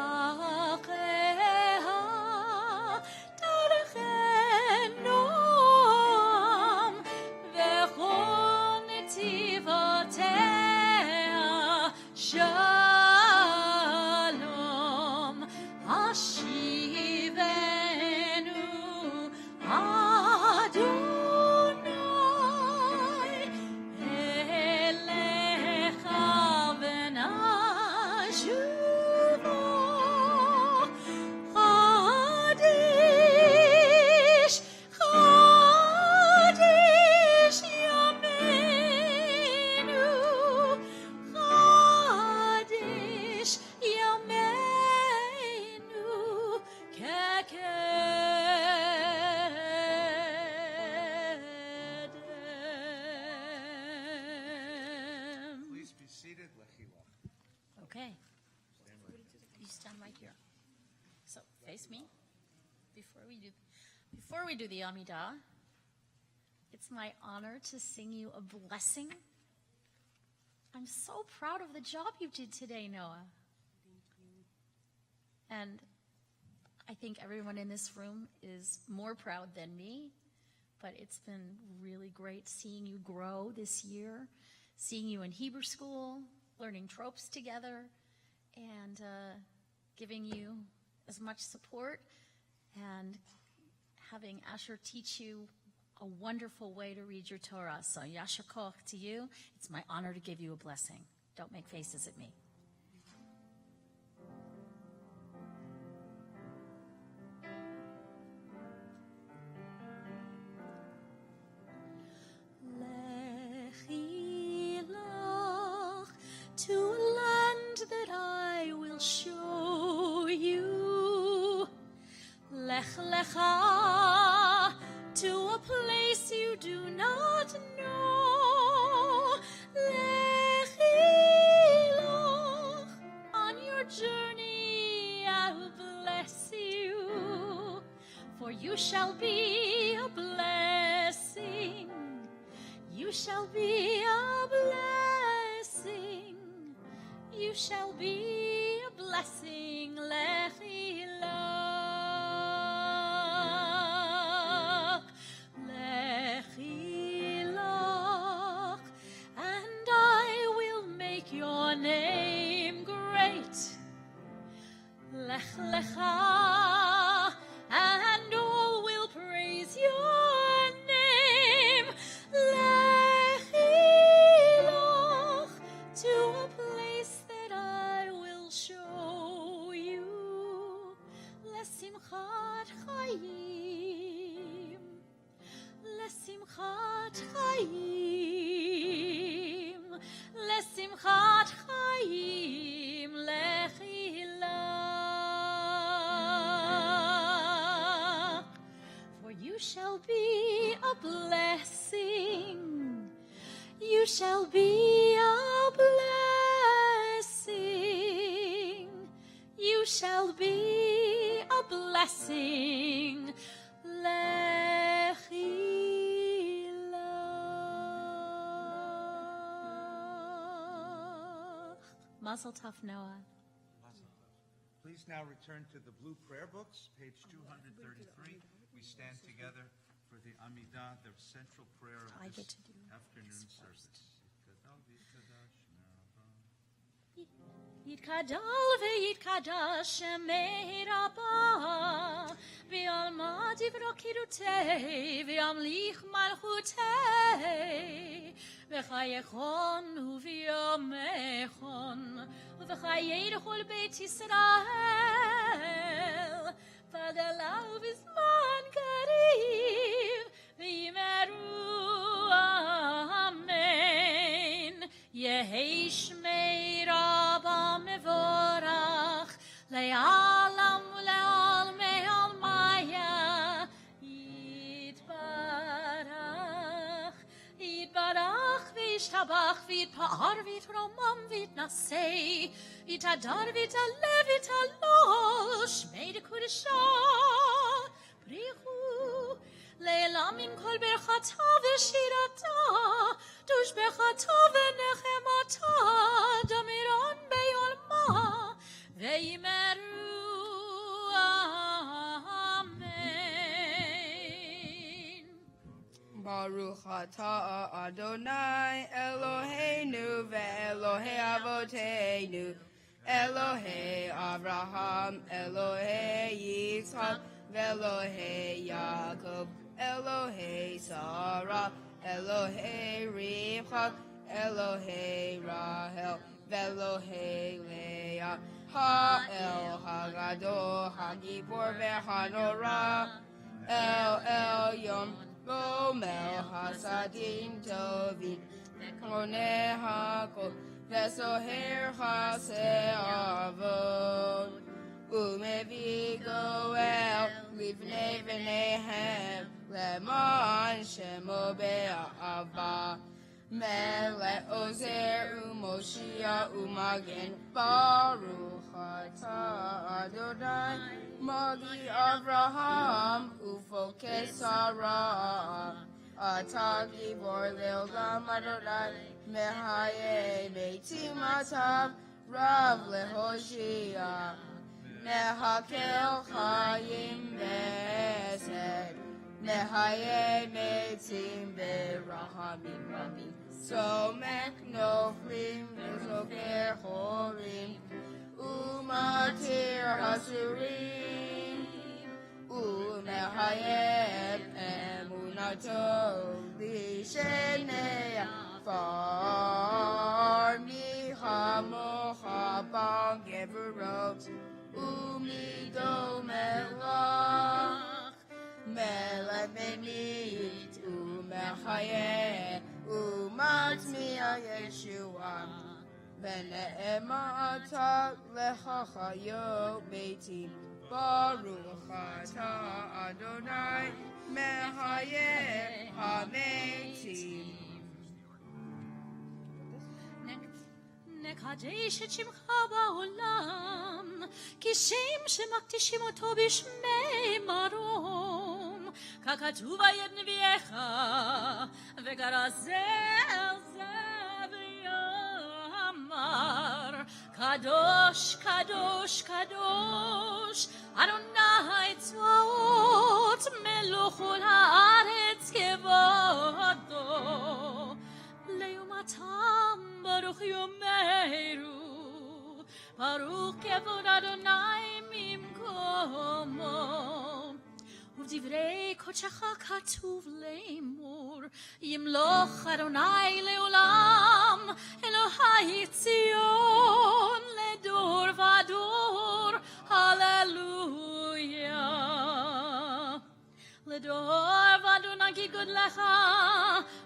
דרכי נועם, וכל נתיבותיה שלום. השיבנו אדוני אליך ונשובו. חדיש, חדיש ימינו, חדיש ימינו כקדם.
Please be seated. Lechilach.
Okay. You stand right here. So face me. Before we do the Amidah, it's my honor to sing you a blessing. I'm so proud of the job you did today, Noah. And I think everyone in this room is more proud than me, but it's been really great seeing you grow this year, seeing you in Hebrew school, learning tropes together, and giving you as much support and having Asher teach you a wonderful way to read your Torah. So Yasher Koch to you. It's my honor to give you a blessing. Don't make faces at me. Lechilach, to a land that I will show you. Lech lecha, to a place you do not know. Lechilach, on your journey I will bless you, for you shall be a blessing. You shall be a blessing. You shall be a blessing. Lechilach, Lechilach, and I will make your name great. Lech lecha, and all will praise your name. Lechilach, to a place that I will show you. Lesimchat chayim, lesimchat chayim, lesimchat chayim, lechilach. For you shall be a blessing. You shall be a blessing. You shall be a blessing. Lechilach. Mazel tov, Noah.
Please now return to the blue prayer books, page 233. We stand together for the Amidah, the central prayer of
I
this
get to do
afternoon
this
service.
first. יתקדל ויתקדש שמי רבה, ועלמא דברו קידותי, וימליך מלכותי, וחייכון וביומכון, ובחיי לכל בית ישראל, פדליו בזמן קריב, ויאמרו אמן. יהי שמי רבה מבורך, לעלם ולעלמי עלמיה, יתברך, יתברך וישתבח, ויתפאר ויתרומם ויתנשא, יתהדר ויתעלה ויתעלול, שמי דקודשא, בריחו, לעילם עם כל ברכתה ושירתה, תושבחתה ונחמתה, דמירון ביולמה, ויאמרו אמן.
Baruch atah Adonai Eloheinu ve'Elohei Avoteinu, Elohei Avraham, Elohei Yitzchak, ve'Elohei Yaakov, Elohei Sarah, Elohei Rivka, Elohei Rahel, ve'Elohei Leah, Ha'el Hagadol, Hagibor ve'Hanorah, El Yom Gomel Hasadim Tovim, Koneh HaKol, ve'Soher HaSe'avot, Umevi Goel, Livnei V'neihem, Leman Shemo Be'ava, Melech Ozer Umoshia Umagen, Baruch atah Adonai, Magi Avraham, Ufokei Sarah, Atah Gibor Leolam Adonai, Mehaye Meitim Atav, Rav Lehoshia, Mehakel Chayim Besed, Mehaye Meitim Berahamim Rabim, Somek Noflim Vezoker Chorim, Umatir Hasurim, Umehayeb Emunato Lishenei Far Michamocha Bang Geverot, Umido Melach, Melech Benit, Umehayeb, Umatmia Yeshua, Vene'emata lechachayo beiti, Baruch atah Adonai, Mehaye hametim.
נקדש את שמך בעולם, כשם שמקדישים אותו בשמי מרום, ככתוב ביד נביאך, וגרז על זה ויאמר, קדוש, קדוש, קדוש, אדוני צבאות, מלוך כל הארץ כבודו. ליומתם ברוך יאמרו, ברוך כבוד אדוני ממקומו. ובדברי קודשך כתוב לאמור, ימלוך אדוני לעולם, אלוהי ציון לדור ודור, הללויה. לדור ודור נגיד גודלך,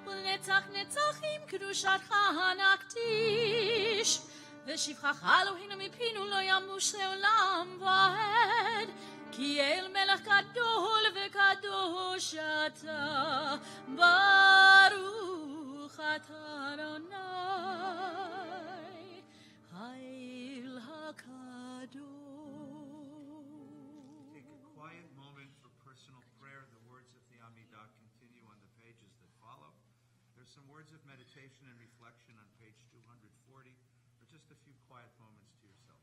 ולנצח נצחים קדושתך נקדיש. ושבחך אלוהינו מפינו לא ימוש לעולם ועד, כי אל מלך גדול וקדוש אתה, ברוך אתה אדוני, האל הקדוש.
Take a quiet moment for personal prayer. The words of the Amidah continue on the pages that follow. There's some words of meditation and reflection on page 240, but just a few quiet moments to yourself.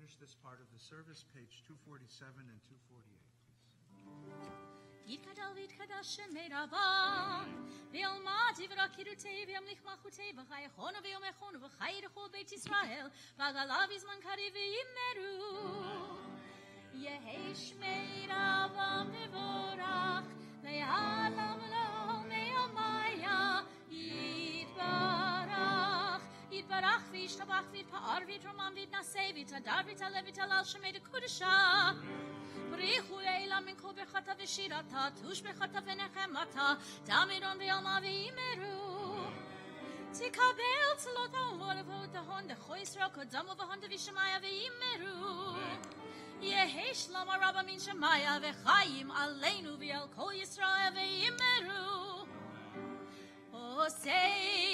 finish this part of the service, page 247 and 248, please.
יתגדל ויתקדש שמי רבה, וילמד דברי קידותי וימליך מלכותי, וחייכון ויומכון וחי לכל בית ישראל, ועגלה בזמן קריב וימרו. יהי שמי רבה מבורך, לעלם לעולם מיומיה, יתברך. יתברך וישתבח ויתפאר ויתרומם ויתנשא ויתהדר ויתהלל ויתהלל שמי דקודשה. בריחו אלה מן כל ברכתה ושירתה, תוש ברכתה ונחמתה, תמירון ויעלמה וימרו. תקבל צלות האומות ובאות ההון, דחו ישראל קודמו והון דבישמיה וימרו. יהי שלום הרבה מן שמיה וחיים עלינו ועל כל ישראל וימרו. עושה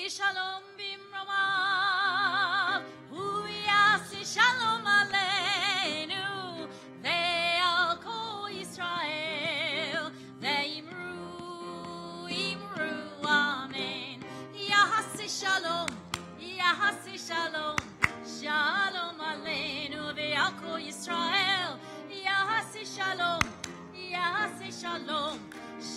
שלום במרומיו, הוא יעשה שלום עלינו ועל כל ישראל, ואמרו, אמרו אמן. יעשה שלום, יעשה שלום, שלום עלינו ועל כל ישראל, יעשה שלום, יעשה שלום,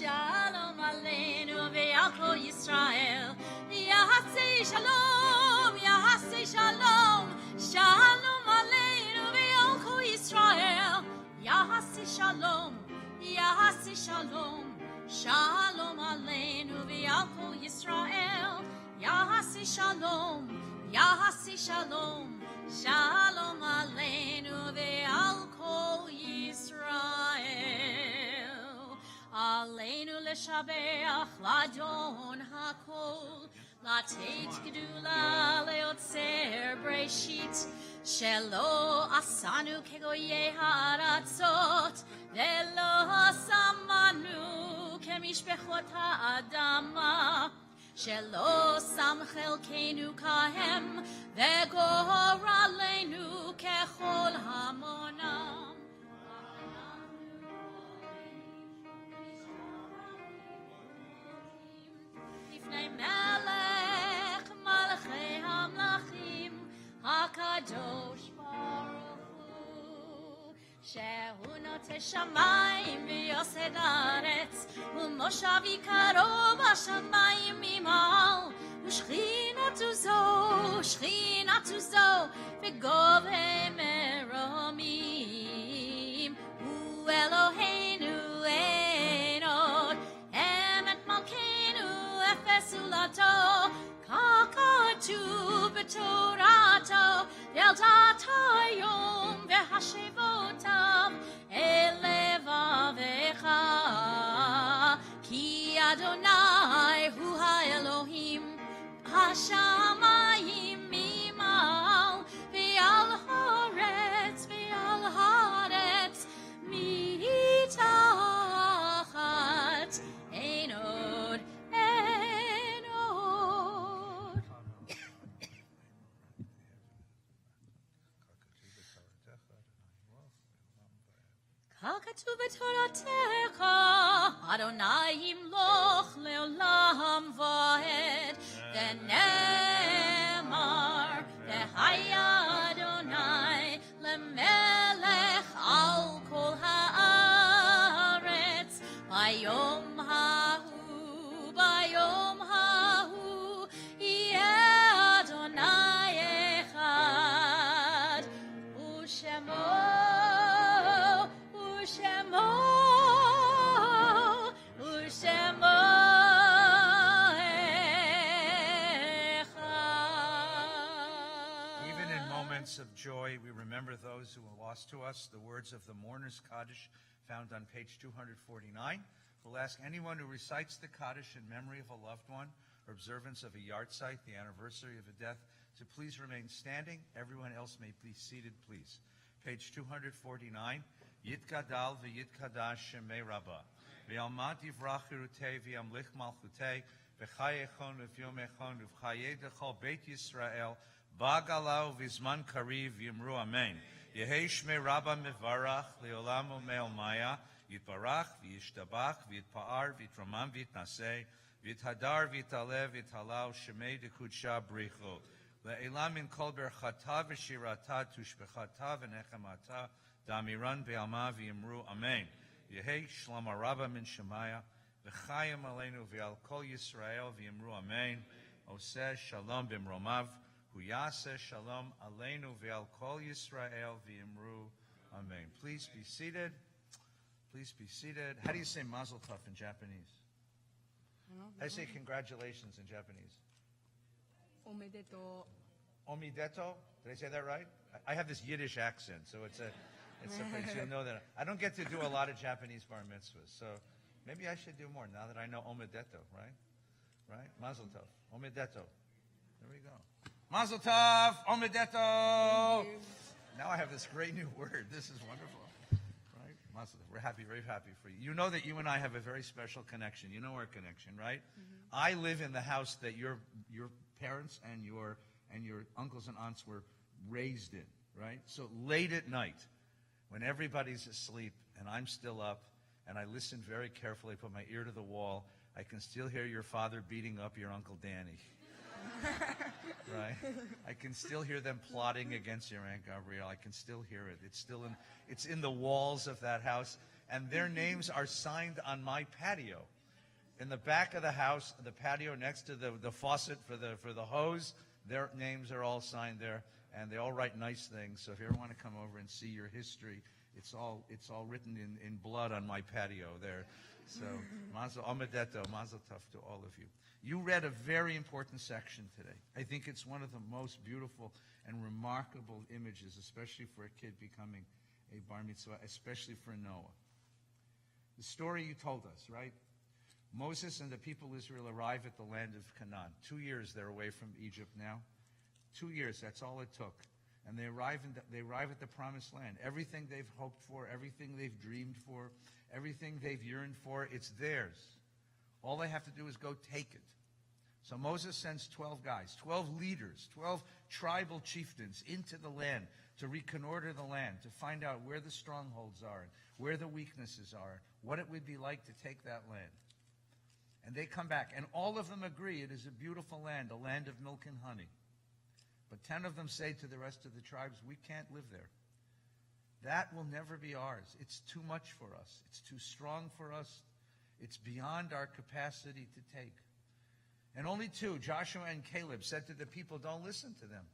שלום עלינו ועל כל ישראל, יעשה שלום, יעשה שלום, שלום עלינו ועל כל ישראל, יעשה שלום, יעשה שלום, שלום עלינו ועל כל ישראל, יעשה שלום, יעשה שלום, שלום עלינו ועל כל ישראל. עלינו לשבח לאדון הכל, לתת גדולה ליוצר בראשית, שלא עשנו כגויי הארצות, ולא שמנו כמשפחות האדמה, שלא שם חלקנו כהם, וגורלנו ככל המונם. לפני מלך מלכי המלכים, הקדוש ברוך הוא, שהוא נוטה שמיים ויוסד הארץ, ומושב עיקרו בשמיים ממעל, ושכינתו זו, שכינתו זו, בגובה מרומים. הוא אלוהינו אין עוד, אמת מלכנו אפס עולתו, כך כתוב בתורתו, ילדת היום והשבותיו אל לבביך, כי אדוני הוא האלוהים, השמיים ממעל, ועל הארץ, ועל הארץ מתחת, אין עוד, אין עוד. כך כתוב בתורתך, אדוני ימלוך לעולם ועד, ונאמר, והיה אדוני למלך על כל הארץ, ביום ההוא, ביום ההוא, יהיה אדוני אחד, ושמו,
Even in moments of joy, we remember those who were lost to us. The words of the Mourner's Kaddish found on page 249. We'll ask anyone who recites the Kaddish in memory of a loved one or observance of a yahrzeit, the anniversary of a death, to please remain standing. Everyone else may be seated, please. Page 249. Yitgadal v'yitkadash shemei Rabbah. V'yalmat yivrach chirutei v'yamlich malchutei v'chayechon v'yomechon v'chayei dechol Beit Yisrael ba'galau v'zman kariv v'yimru amen. Yehei shmei Rabbah mevarach le'olam u'me'omaya yitbarach v'yishtabach v'yitpa'ar v'yitromam v'yitnaseh v'yithadar v'yitalev v'yithalal shemei dekudsha bricho. Le'elam min kol berchata v'shirata tushbechata v'nechemata damiran be'alma v'yimru amen. Yehei shlama rabba min shemaya v'chayim aleinu v'al kol Yisrael v'yimru amen. Oseh shalom b'mromav huyaseh shalom aleinu v'al kol Yisrael v'yimru amen. Please be seated. Please be seated. How do you say mazel tov in Japanese? How do you say congratulations in Japanese?
Omedeto.
Omideto? Did I say that right? I have this Yiddish accent, so it's a place you'll know that. I don't get to do a lot of Japanese bar mitzvahs, so maybe I should do more now that I know Omideto, right? Right? Mazel tov. Omideto. There we go. Mazel tov! Omideto! Now I have this great new word. This is wonderful. Right? Mazel tov. We're happy, very happy for you. You know that you and I have a very special connection. You know our connection, right? I live in the house that your parents and your uncles and aunts were raised in, right? So late at night, when everybody's asleep and I'm still up, and I listen very carefully, put my ear to the wall, I can still hear your father beating up your Uncle Danny. Right? I can still hear them plotting against your Aunt Gabrielle. I can still hear it. It's in the walls of that house, and their names are signed on my patio. In the back of the house, the patio next to the faucet for the hose, their names are all signed there, and they all write nice things. So if you ever want to come over and see your history, it's all written in blood on my patio there. So mazel omedeto, mazel tov to all of you. You read a very important section today. I think it's one of the most beautiful and remarkable images, especially for a kid becoming a bar mitzvah, especially for Noah. The story you told us, right? Moses and the people of Israel arrive at the land of Canaan. 2 years they're away from Egypt now. 2 years, that's all it took. And they arrive at the promised land. Everything they've hoped for, everything they've dreamed for, everything they've yearned for, it's theirs. All they have to do is go take it. So Moses sends 12 guys, 12 leaders, 12 tribal chieftains into the land to reconnoiter the land, to find out where the strongholds are, where the weaknesses are, what it would be like to take that land. And they come back, and all of them agree it is a beautiful land, a land of milk and honey. But 10 of them say to the rest of the tribes, we can't live there. That will never be ours. It's too much for us. It's too strong for us. It's beyond our capacity to take. And only 2, Joshua and Caleb, said to the people, don't listen to them.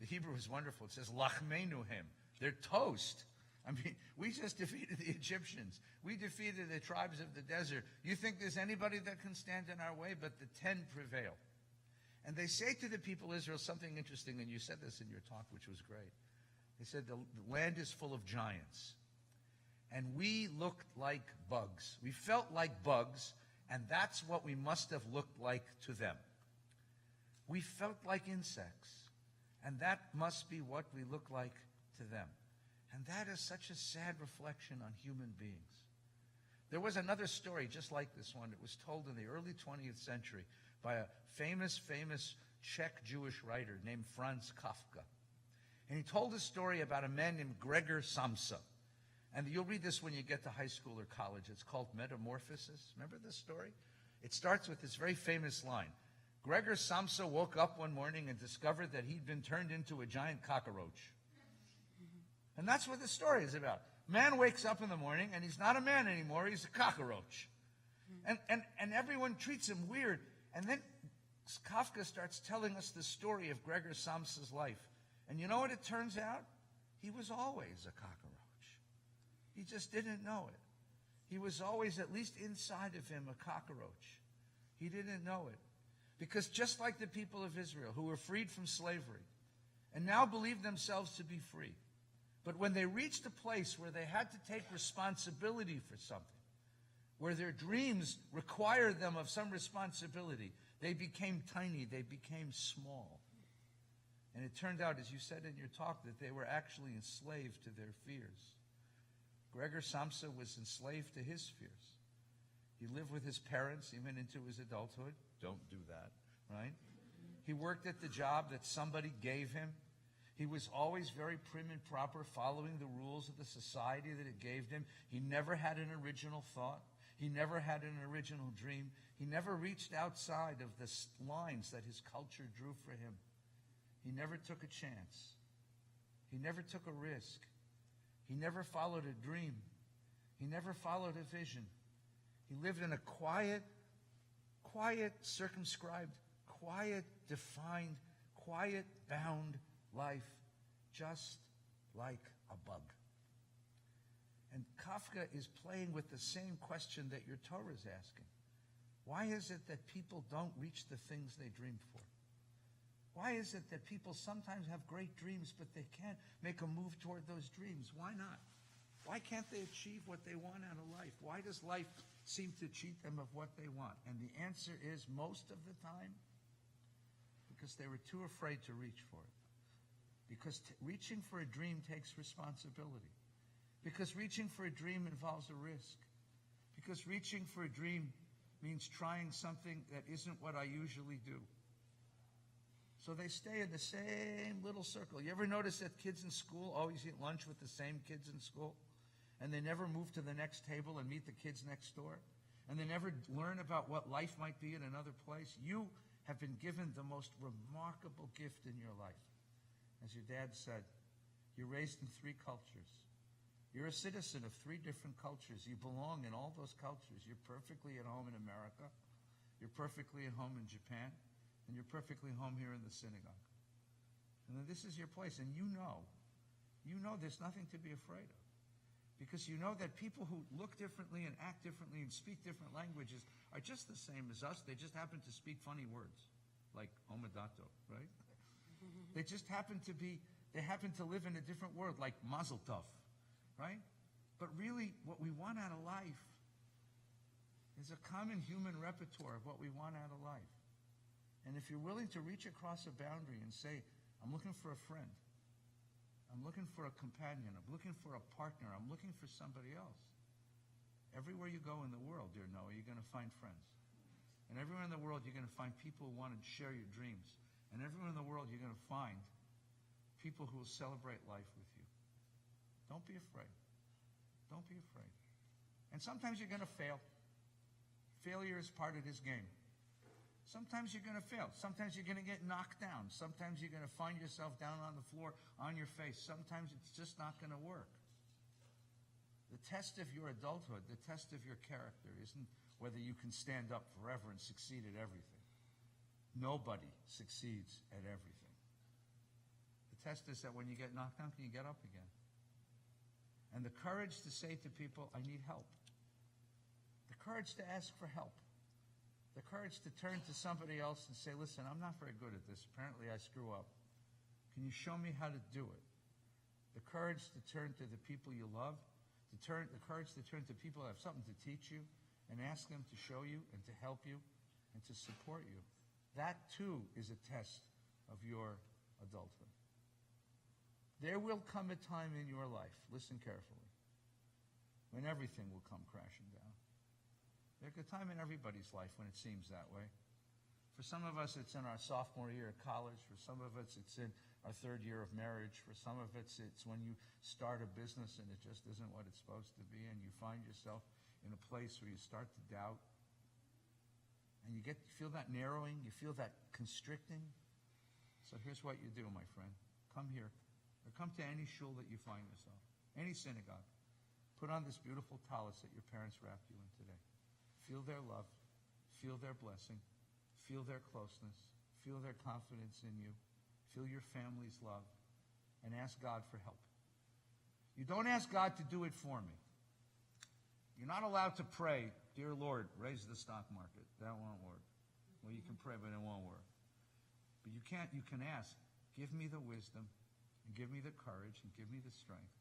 The Hebrew is wonderful. It says, lachmenu him. They're toast. I mean, we just defeated the Egyptians. We defeated the tribes of the desert. You think there's anybody that can stand in our way? But the 10 prevail. And they say to the people of Israel something interesting, and you said this in your talk, which was great. They said the land is full of giants. And we looked like bugs. We felt like bugs, and that's what we must have looked like to them. We felt like insects, and that must be what we look like to them. And that is such a sad reflection on human beings. There was another story just like this one. It was told in the early 20th century by a famous Czech Jewish writer named Franz Kafka. And he told a story about a man named Gregor Samsa. And you'll read this when you get to high school or college. It's called Metamorphosis. Remember this story? It starts with this very famous line. Gregor Samsa woke up one morning and discovered that he'd been turned into a giant cockroach. And that's what the story is about. Man wakes up in the morning and he's not a man anymore, he's a cockroach. And everyone treats him weird. And then Kafka starts telling us the story of Gregor Samsa's life. And you know what it turns out? He was always a cockroach. He just didn't know it. He was always, at least inside of him, a cockroach. He didn't know it. Because just like the people of Israel, who were freed from slavery, and now believe themselves to be free, but when they reached a place where they had to take responsibility for something, where their dreams required them of some responsibility, they became tiny, they became small. And it turned out, as you said in your talk, that they were actually enslaved to their fears. Gregor Samsa was enslaved to his fears. He lived with his parents even into his adulthood. Don't do that, right? He worked at the job that somebody gave him. He was always very prim and proper, following the rules of the society that it gave him. He never had an original thought. He never had an original dream. He never reached outside of the lines that his culture drew for him. He never took a chance. He never took a risk. He never followed a dream. He never followed a vision. He lived in a quiet, circumscribed, quiet, defined, quiet, bound life, just like a bug. And Kafka is playing with the same question that your Torah is asking. Why is it that people don't reach the things they dreamed for? Why is it that people sometimes have great dreams, but they can't make a move toward those dreams? Why not? Why can't they achieve what they want out of life? Why does life seem to cheat them of what they want? And the answer is, most of the time, because they were too afraid to reach for it. Because reaching for a dream takes responsibility. Because reaching for a dream involves a risk. Because reaching for a dream means trying something that isn't what I usually do. So they stay in the same little circle. You ever notice that kids in school always eat lunch with the same kids in school? And they never move to the next table and meet the kids next door? And they never learn about what life might be in another place? You have been given the most remarkable gift in your life. As your dad said, you're raised in 3 cultures. You're a citizen of 3 different cultures. You belong in all those cultures. You're perfectly at home in America. You're perfectly at home in Japan. And you're perfectly home here in the synagogue. And then this is your place. And you know there's nothing to be afraid of. Because you know that people who look differently and act differently and speak different languages are just the same as us. They just happen to speak funny words, like omadato, right? They just happen to live in a different world, like mazel tov, right? But really, what we want out of life is a common human repertoire of what we want out of life. And if you're willing to reach across a boundary and say, I'm looking for a friend, I'm looking for a companion, I'm looking for a partner, I'm looking for somebody else. Everywhere you go in the world, dear Noah, you're going to find friends. And everywhere in the world, you're going to find people who want to share your dreams. And everywhere in the world, you're going to find people who will celebrate life with you. Don't be afraid. Don't be afraid. And sometimes you're going to fail. Failure is part of this game. Sometimes you're going to fail. Sometimes you're going to get knocked down. Sometimes you're going to find yourself down on the floor on your face. Sometimes it's just not going to work. The test of your adulthood, the test of your character, isn't whether you can stand up forever and succeed at everything. Nobody succeeds at everything. The test is that when you get knocked down, can you get up again? And the courage to say to people, I need help. The courage to ask for help. The courage to turn to somebody else and say, listen, I'm not very good at this. Apparently I screw up. Can you show me how to do it? The courage to turn to the people you love, the courage to turn to people who have something to teach you and ask them to show you and to help you and to support you. That too is a test of your adulthood. There will come a time in your life, listen carefully, when everything will come crashing down. There's a time in everybody's life when it seems that way. For some of us, it's in our sophomore year at college. For some of us, it's in our 3rd year of marriage. For some of us, it's when you start a business and it just isn't what it's supposed to be, and you find yourself in a place where you start to doubt. And you feel that narrowing, you feel that constricting. So here's what you do, my friend. Come here, or come to any shul that you find yourself, any synagogue. Put on this beautiful talis that your parents wrapped you in today. Feel their love, feel their blessing, feel their closeness, feel their confidence in you, feel your family's love, and ask God for help. You don't ask God to do it for me. You're not allowed to pray, dear Lord, raise the stock market. That won't work. Well, you can pray, but it won't work. But you can ask, give me the wisdom, and give me the courage, and give me the strength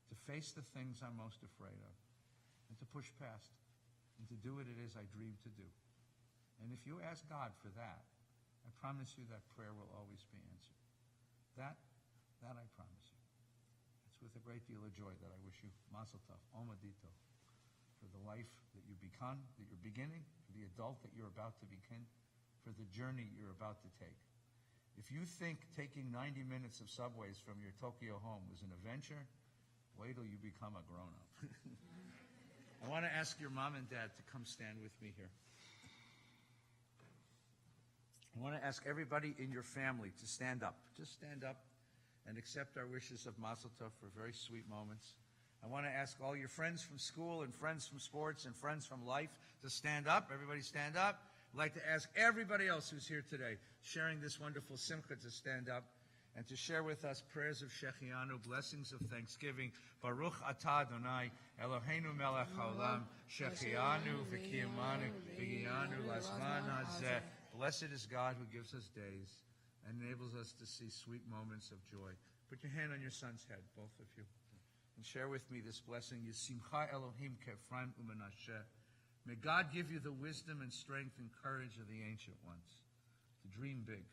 to face the things I'm most afraid of, and to push past and to do what it is I dream to do. And if you ask God for that, I promise you that prayer will always be answered. That I promise you. It's with a great deal of joy that I wish you mazel tov, omadito, for the life that you become, that you're beginning, for the adult that you're about to begin, for the journey you're about to take. If you think taking 90 minutes of subways from your Tokyo home was an adventure, wait till you become a grown-up. I want to ask your mom and dad to come stand with me here. I want to ask everybody in your family to stand up. Just stand up and accept our wishes of Mazel Tov for very sweet moments. I want to ask all your friends from school and friends from sports and friends from life to stand up. Everybody stand up. I'd like to ask everybody else who's here today, sharing this wonderful simcha, to stand up and to share with us prayers of Shechianu, blessings of thanksgiving. Baruch atah Adonai, Eloheinu melech haolam, Shechianu v'kiyamanu v'giyanu lazman hazeh. Blessed is God who gives us days and enables us to see sweet moments of joy. Put your hand on your son's head, both of you, and share with me this blessing. Yisimcha Elohim k'Ephraim u'Menashe. May God give you the wisdom and strength and courage of the ancient ones to dream big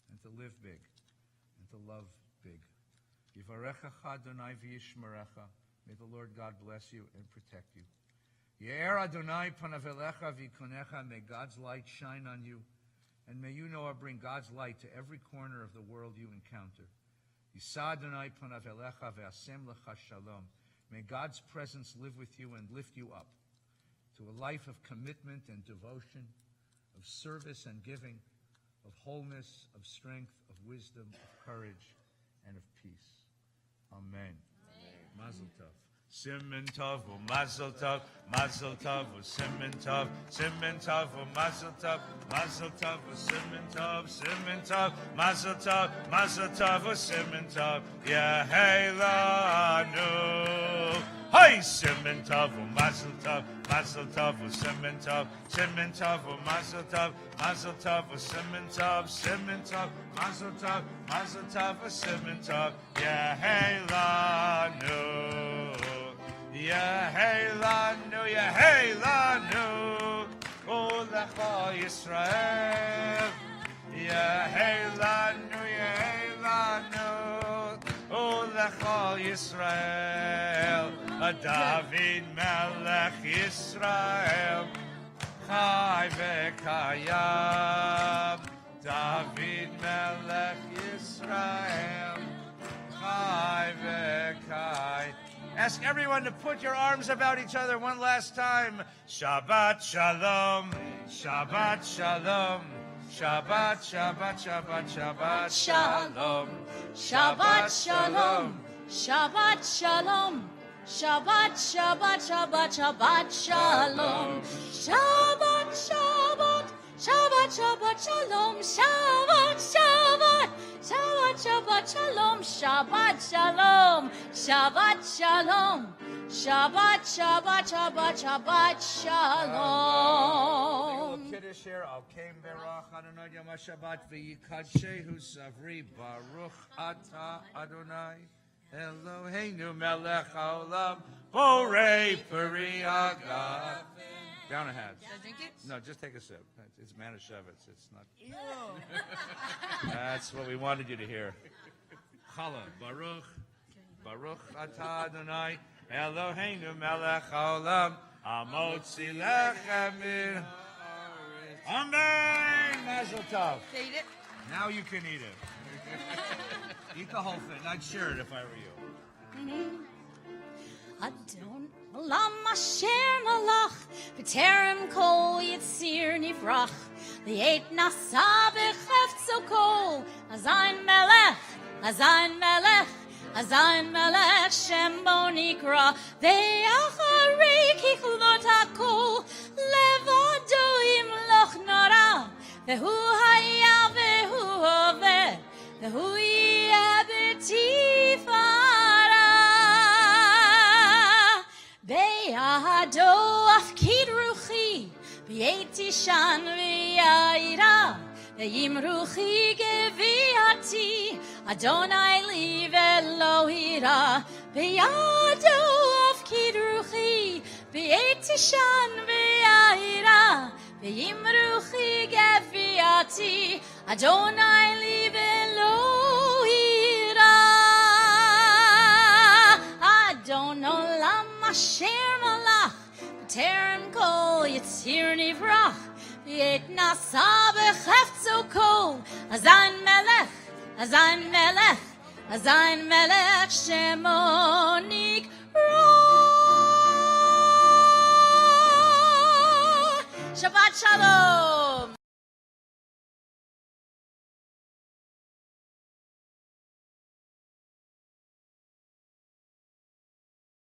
and to live big and to love big. Yivarecha Adonai v'yishmerecha. May the Lord God bless you and protect you. Ye'er Adonai panav elecha v'yikonecha. May God's light shine on you, and may you, Noah, bring God's light to every corner of the world you encounter. Yisa Adonai panav elecha ve'asem lecha shalom. May God's presence live with you and lift you up to a life of commitment and devotion, of service and giving, of wholeness, of strength, of wisdom, of courage, and of peace. Amen. Mazel tov. Simen tov u'mazel tov, mazel tov u'simen tov, simen tov u'mazel tov, mazel tov u'simen tov, simen tov, mazel tov u'simen tov, Yehelanu. Hey, simen tov u'mazel tov, mazel tov u'simen tov, simen tov u'mazel tov, mazel tov u'simen tov, simen tov, mazel tov u'simen tov, Yehelanu. Yehelanu, Yehelanu, Ulecha Yisrael. Yehelanu, Yehelanu, Ulecha Yisrael. David Melech Yisrael, Chai v'kayam. David Melech Yisrael, Chai v'kayam. Ask everyone to put your arms about each other one last time. Shabbat shalom, Shabbat shalom, Shabbat, Shabbat, Shabbat, Shabbat shalom,
Shabbat shalom, Shabbat shalom, Shabbat, Shabbat, Shabbat, Shabbat shalom, Shabbat, Shabbat, Shabbat, Shabbat shalom, Shabbat, Shabbat, Shabbat, Shabbat shalom, Shabbat shalom, Shabbat shalom, Shabbat, Shabbat, Shabbat, Shabbat shalom.
Kiddush here. Al Kaim Berach Adonai Yom HaShabbat v'yikadshehu savri Baruch Ata Adonai Eloheinu Melech Haolam Borei Peri Haggadah. Down a hat.
Should I drink it?
No, just take a sip. It's Manischewitz. It's not. That's what we wanted you to hear. Challah Baruch Baruch Ata Adonai Eloheinu Melech Haolam Amotzi Lechem min. Amen. Mazel tov.
Eat it.
Now you can eat it. Eat the whole thing. I'd share it if I were you.
Adon Olam Asher Malach B'terem Kol Yitzir Nivrach Li'et Nasa B'chefetzo Kol Azayin Melech Azayin Melech Azayin Melech Shem Bo Nikra Ve'acharei Kichlot HaKol Levado Yimloch Nara Ve'hu Haya Ve'hu Hoveh Ve'hu Yeh B'tifara Be'ado afkid ruchi, be'eti shan v'yaira, ve'yim ruchi geviati, Adonai li ve'lo hira. Be'ado afkid ruchi, be'eti shan v'yaira, ve'yim ruchi geviati, Adonai li ve'lo hira. Adon olam Asher Malach, B'terem Kol Yitzir Nivrach, V'yet Nasa B'chefetzo Kol, Azayin Melech, Azayin Melech, Azayin Melech Shemo Nikra. Shabbat Shalom.